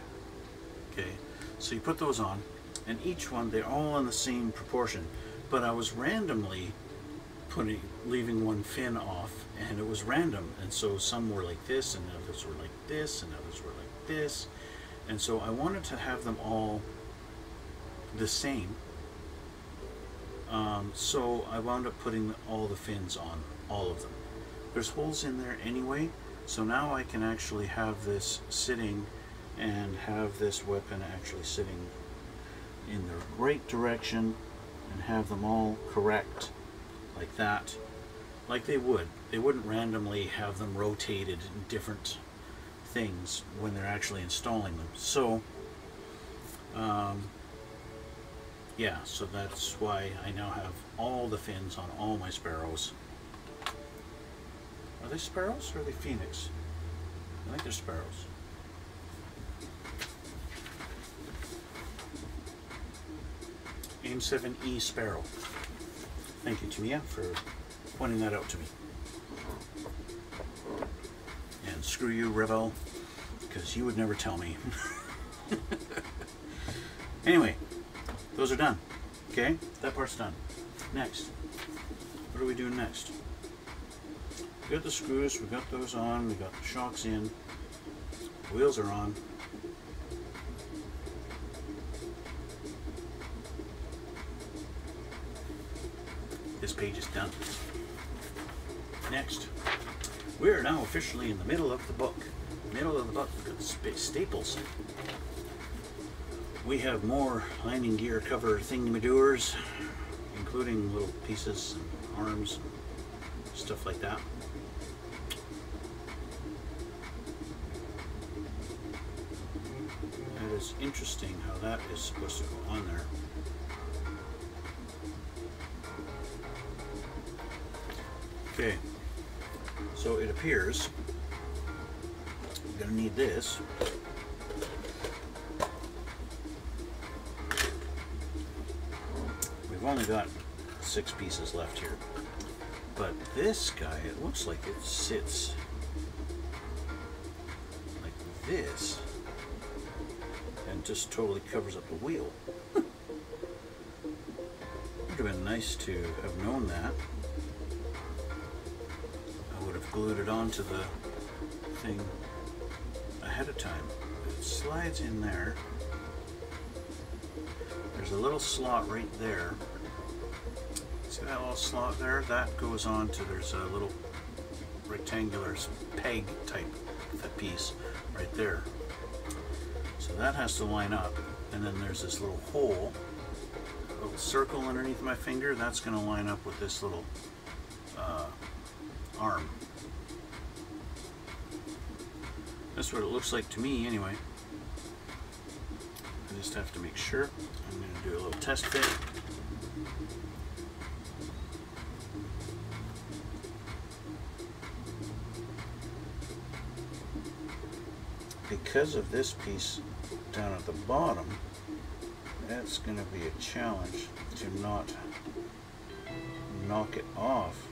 Okay. So you put those on, and each one, they're all in the same proportion. But I was randomly leaving one fin off, and it was random, and so some were like this, and others were like this, and others were like this. And so I wanted to have them all the same. So I wound up putting all the fins on all of them. There's holes in there anyway, so now I can actually have this sitting and have this weapon actually sitting in the right direction and have them all correct like that, like they would. They wouldn't randomly have them rotated in different things when they're actually installing them. So yeah, so that's why I now have all the fins on all my sparrows. Are they sparrows or are they phoenix? I think they're sparrows. AIM 7E Sparrow. Thank you, Tamia, for pointing that out to me. And screw you, Revel, because you would never tell me. Anyway, those are done. Okay, that part's done. Next, what are we doing next? We got the screws, we got those on, we got the shocks in, wheels are on. This page is done. Next, we are now officially in the middle of the book. Middle of the book, we've got the staples. We have more landing gear cover thingy-madoors, including little pieces and arms and stuff like that. It is interesting how that is supposed to go on there. Okay, so it appears we're going to need this. We've only got 6 pieces left here, but this guy, it looks like it sits like this and just totally covers up the wheel. Would have been nice to have known that. I would have glued it onto the thing ahead of time. It slides in there. There's a little slot right there. See that little slot there? That goes on to, there's a little rectangular peg type piece right there. So that has to line up. And then there's this little hole, a little circle underneath my finger. That's going to line up with this little arm. That's what it looks like to me anyway. I just have to make sure. I'm going to do a little test fit. Because of this piece down at the bottom, that's going to be a challenge to not knock it off.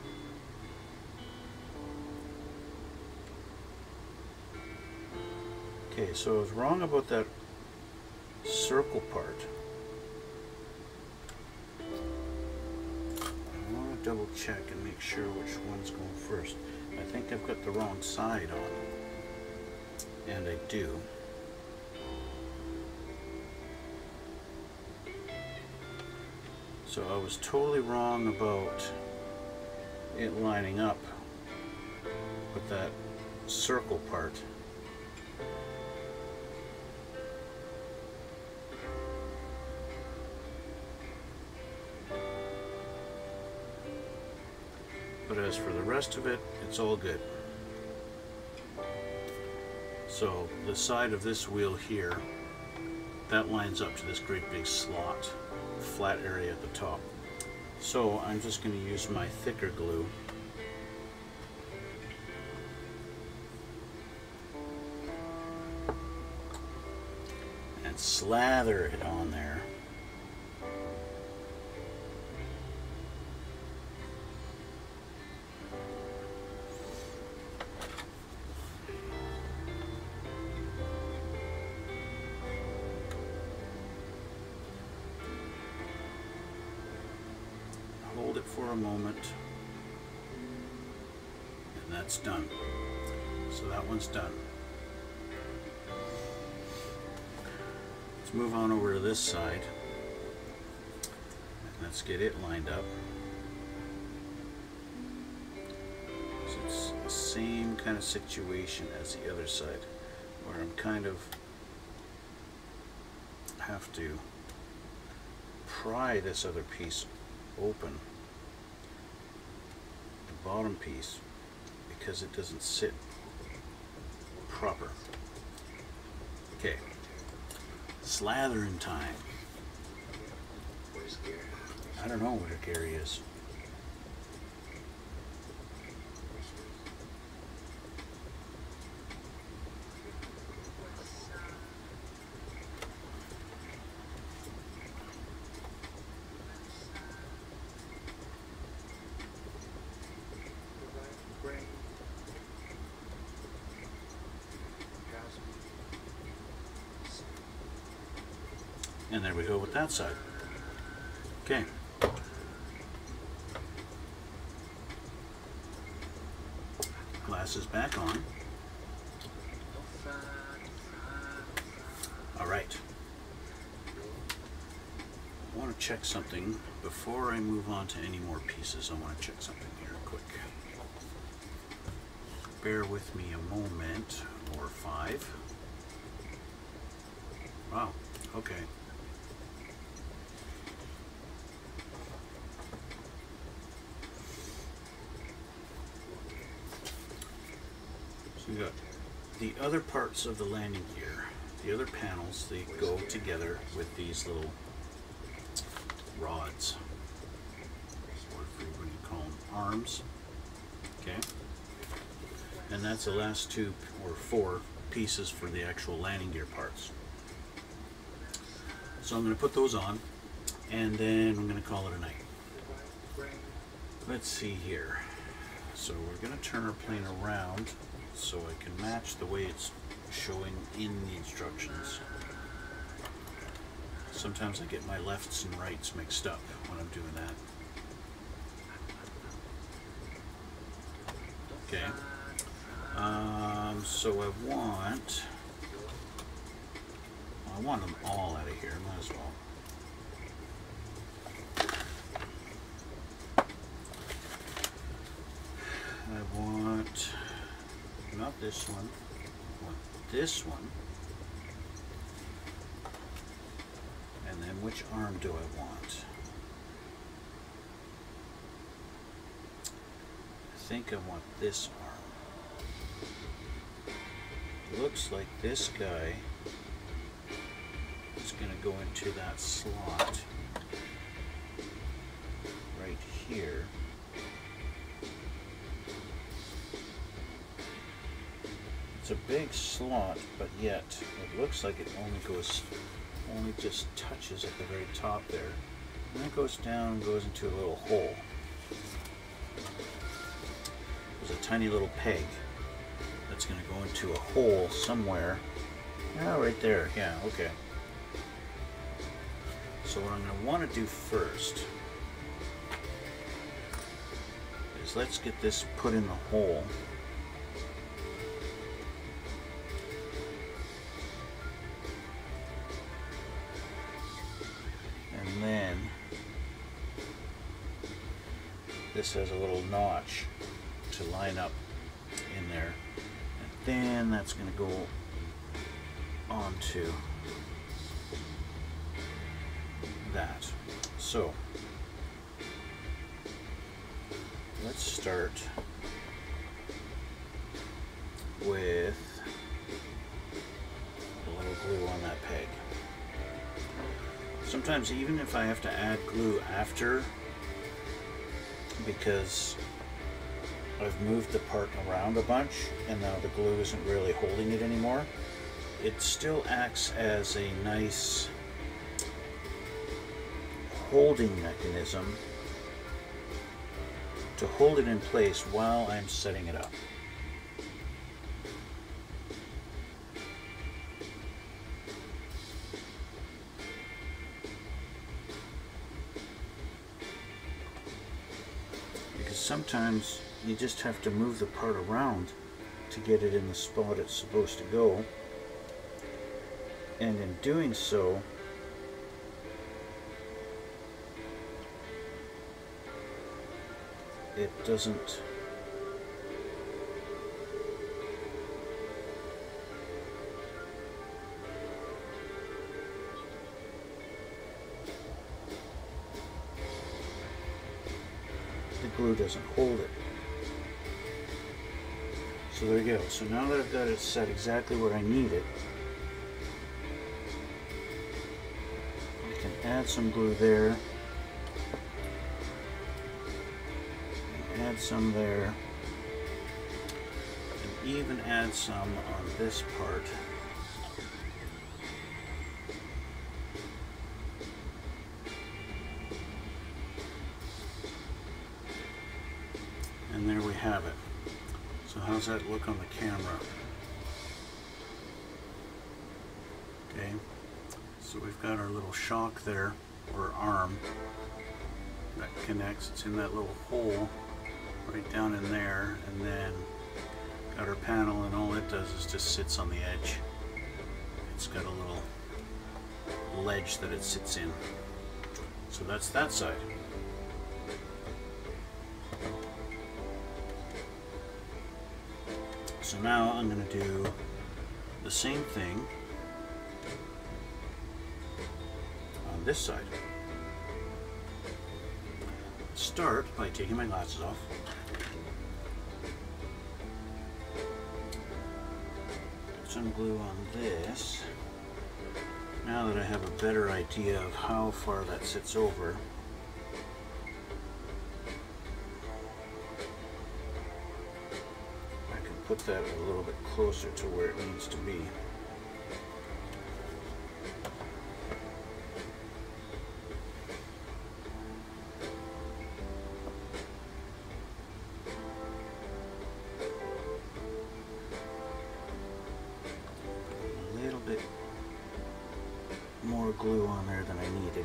Okay, so I was wrong about that circle part. I want to double check and make sure which one's going first. I think I've got the wrong side on, and I do. So I was totally wrong about it lining up with that circle part. But as for the rest of it, it's all good. So the side of this wheel here, that lines up to this great big slot, flat area at the top. So I'm just going to use my thicker glue. And slather it on there. Hold it for a moment, and that's done. So that one's done. Let's move on over to this side. Let's get it lined up. So it's the same kind of situation as the other side, where I'm kind of have to pry this other piece open, the bottom piece, because it doesn't sit proper. Okay, slathering time. I don't know where Gary is. And there we go with that side. Okay. Glasses back on. All right. I want to check something before I move on to any more pieces. I want to check something here quick. Bear with me a moment or 5. Wow. Okay. We got the other parts of the landing gear, the other panels, they go together with these little rods, or what do you call them, arms, okay? And that's the last 2 or 4 pieces for the actual landing gear parts. So I'm going to put those on, and then I'm going to call it a night. Let's see here. So we're going to turn our plane around so I can match the way it's showing in the instructions. Sometimes I get my lefts and rights mixed up when I'm doing that. Okay. So I want them all out of here, might as well. I want not this one, I want this one. And then which arm do I want? I think I want this arm. Looks like this guy is going to go into that slot right here. It's a big slot, but yet it looks like it only just touches at the very top there. And then it goes down and goes into a little hole. There's a tiny little peg that's going to go into a hole somewhere. Oh, right there. Yeah, okay. So what I'm going to want to do first is let's get this put in the hole. And then this has a little notch to line up in there. And then that's going to go onto that. So let's start with a little glue on that peg. Sometimes even if I have to add glue after, because I've moved the part around a bunch and now the glue isn't really holding it anymore, it still acts as a nice holding mechanism to hold it in place while I'm setting it up. Because sometimes you just have to move the part around to get it in the spot it's supposed to go. And in doing so, it doesn't the glue doesn't hold it. So there you go. So now that I've got it set exactly where I need it, I can add some glue there, and add some there, and even add some on this part. And there we have it. So how's that look on the camera? Okay, so we've got our little shock there, or arm, that connects. It's in that little hole right down in there, and then got our panel, and all it does is just sits on the edge. It's got a little ledge that it sits in. So that's that side. So now I'm going to do the same thing on this side. Start by taking my glasses off. Put some glue on this. Now that I have a better idea of how far that sits over, put that a little bit closer to where it needs to be. A little bit more glue on there than I needed.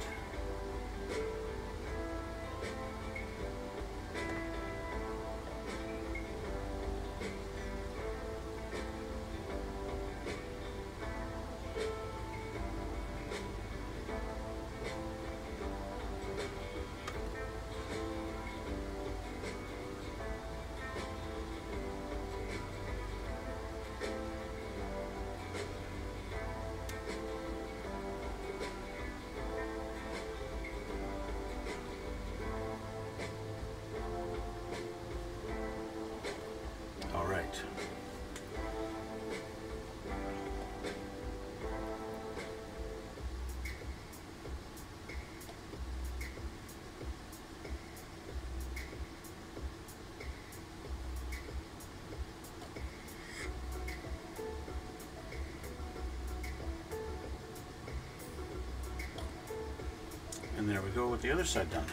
And there we go with the other side done.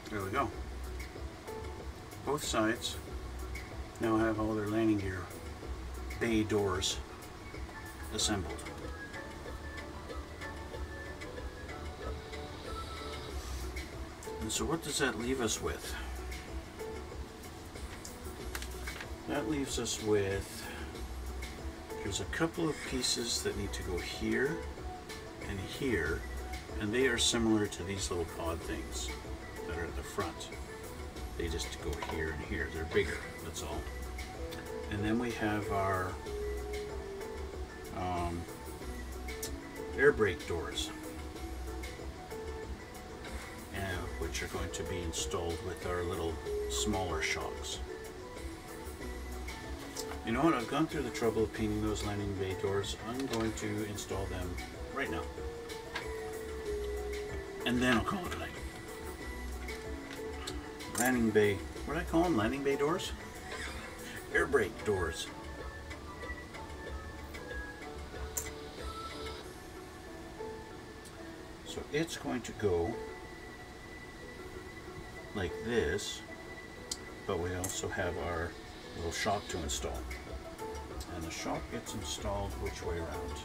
There we go. Both sides now have all their landing gear bay doors assembled. And so what does that leave us with? That leaves us with, there's a couple of pieces that need to go here and here, and they are similar to these little pod things that are at the front. They just go here and here. They're bigger, that's all. And then we have our air brake doors, which are going to be installed with our little smaller shocks. You know what, I've gone through the trouble of painting those landing bay doors. I'm going to install them right now. And then I'll call it a night. Landing bay, what do I call them? Landing bay doors? Air brake doors. So it's going to go like this, but we also have our little shock to install. And the shock gets installed which way around?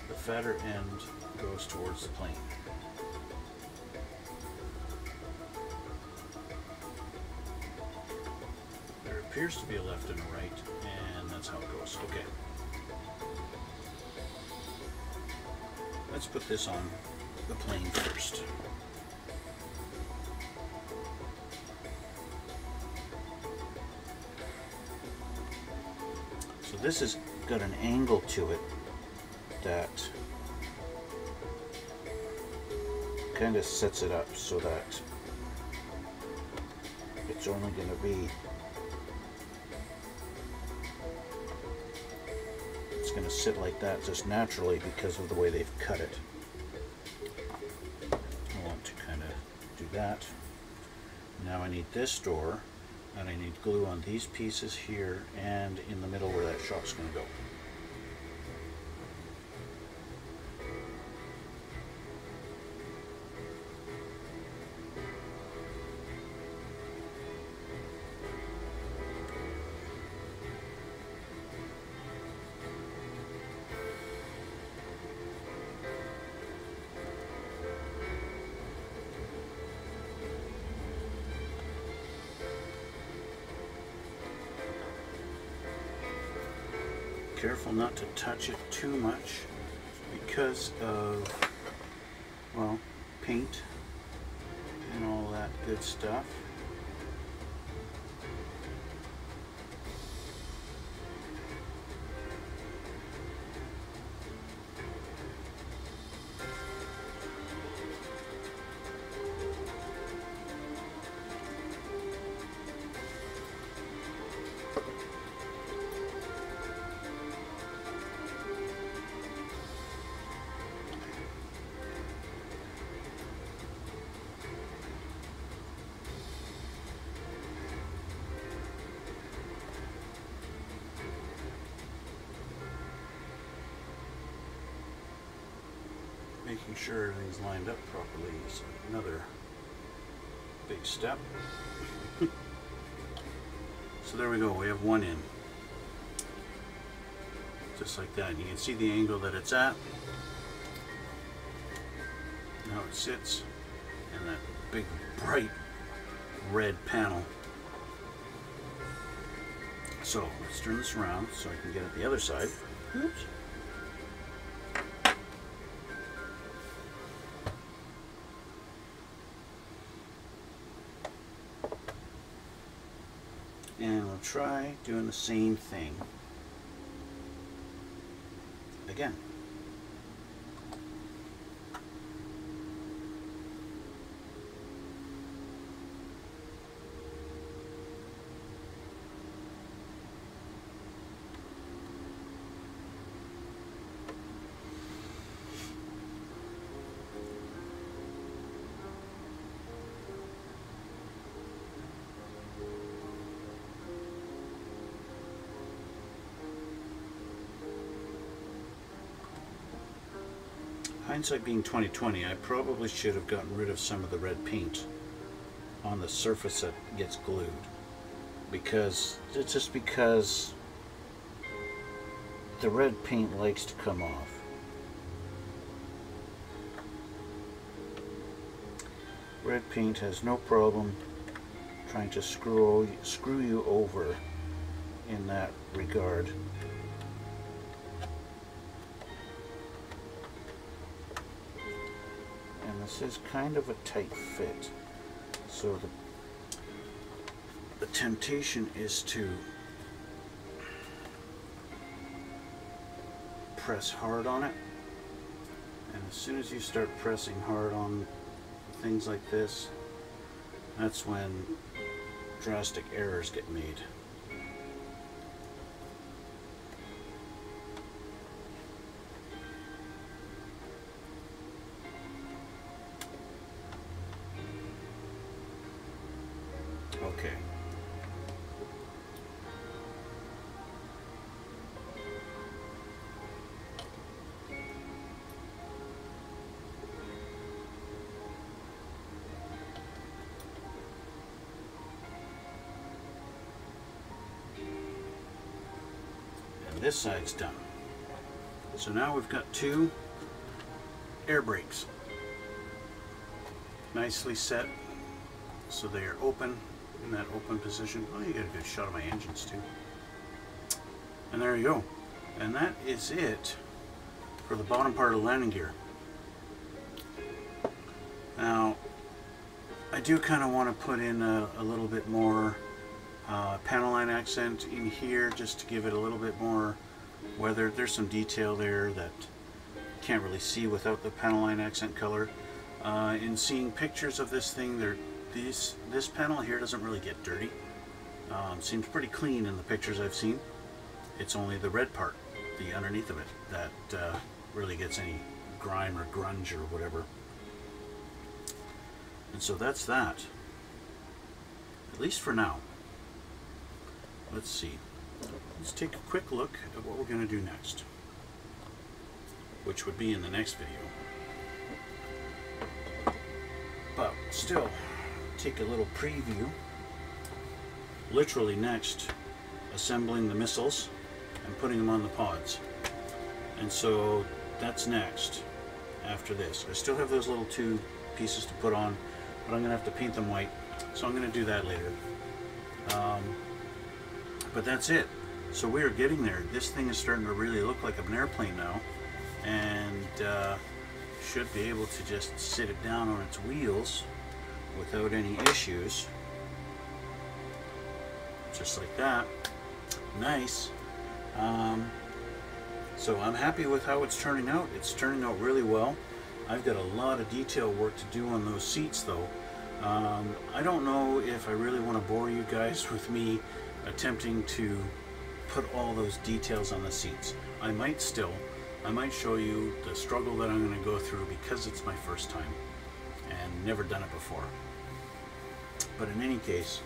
The fatter end goes towards the plane. There appears to be a left and a right, and then across. Okay. Let's put this on the plane first. So this has got an angle to it that kind of sets it up so that it's only going to be, it's going to sit like that just naturally because of the way they've cut it. I want to kind of do that. Now I need this door, and I need glue on these pieces here and in the middle where that shot's going to go. Careful not to touch it too much because of, well, paint and all that good stuff. Making sure everything's lined up properly is another big step. So there we go, we have one in. Just like that. You can see the angle that it's at. Now it sits in that big bright red panel. So let's turn this around so I can get at the other side. Oops. And we'll try doing the same thing again. Hindsight being 2020, I probably should have gotten rid of some of the red paint on the surface that gets glued, because it's just because the red paint likes to come off. Red paint has no problem trying to screw you over in that regard. And this is kind of a tight fit, so the temptation is to press hard on it, and as soon as you start pressing hard on things like this, that's when drastic errors get made. Okay. And this side's done. So now we've got two air brakes nicely set so they are open in that open position. Oh, you get a good shot of my engines too. And there you go. And that is it for the bottom part of the landing gear. Now, I do kind of want to put in a little bit more panel line accent in here, just to give it a little bit more weather. There's some detail there that you can't really see without the panel line accent color. In seeing pictures of this thing, this panel here doesn't really get dirty. Seems pretty clean in the pictures I've seen. It's only the red part, the underneath of it, that really gets any grime or grunge or whatever. And so that's that, at least for now. Let's see. Let's take a quick look at what we're going to do next, which would be in the next video. But still, take a little preview. Literally next, assembling the missiles and putting them on the pods. And so that's next after this. I still have those little two pieces to put on, but I'm going to have to paint them white, so I'm going to do that later. But that's it. So we are getting there. This thing is starting to really look like an airplane now, and should be able to just sit it down on its wheels without any issues. Just like that. Nice. So I'm happy with how it's turning out. It's turning out really well. I've got a lot of detail work to do on those seats though. I don't know if I really want to bore you guys with me attempting to put all those details on the seats. I might show you the struggle that I'm going to go through because it's my first time and never done it before. But in any case,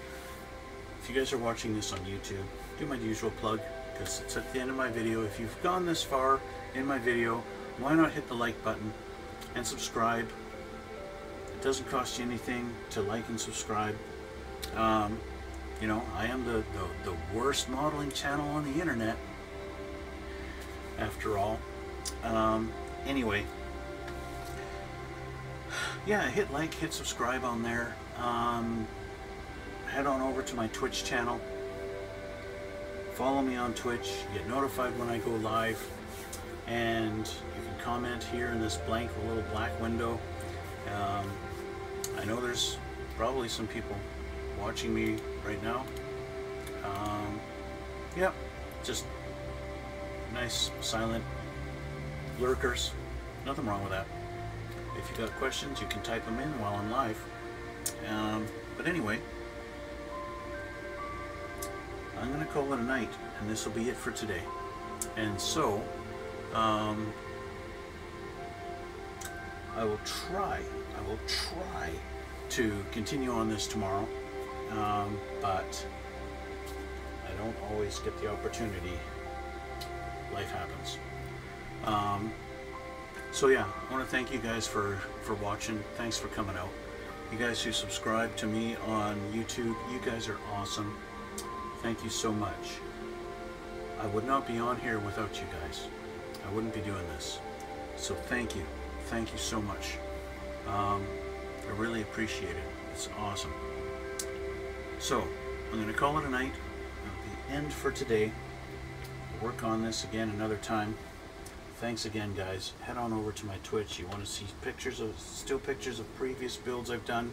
if you guys are watching this on YouTube, do my usual plug, because it's at the end of my video. If you've gone this far in my video, why not hit the like button and subscribe? It doesn't cost you anything to like and subscribe. You know, I am the worst modeling channel on the internet, after all. Anyway, yeah, hit like, hit subscribe on there. Head on over to my Twitch channel. Follow me on Twitch. Get notified when I go live. And you can comment here in this blank little black window. I know there's probably some people watching me right now. Yeah, just nice silent lurkers. Nothing wrong with that. If you got questions, you can type them in while I'm live. But anyway, I'm going to call it a night, and this will be it for today. And so, I will try to continue on this tomorrow, but I don't always get the opportunity. Life happens. So yeah, I want to thank you guys for watching. Thanks for coming out. You guys who subscribe to me on YouTube, you guys are awesome. Thank you so much. I would not be on here without you guys. I wouldn't be doing this. So thank you. Thank you so much. I really appreciate it. It's awesome. So I'm going to call it a night. The end for today. We'll work on this again another time. Thanks again, guys. Head on over to my Twitch. You want to see pictures of still pictures of previous builds I've done,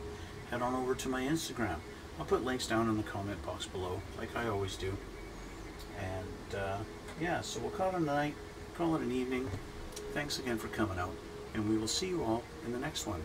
head on over to my Instagram. I'll put links down in the comment box below, like I always do. And yeah, so we'll call it a night, call it an evening. Thanks again for coming out, and we will see you all in the next one.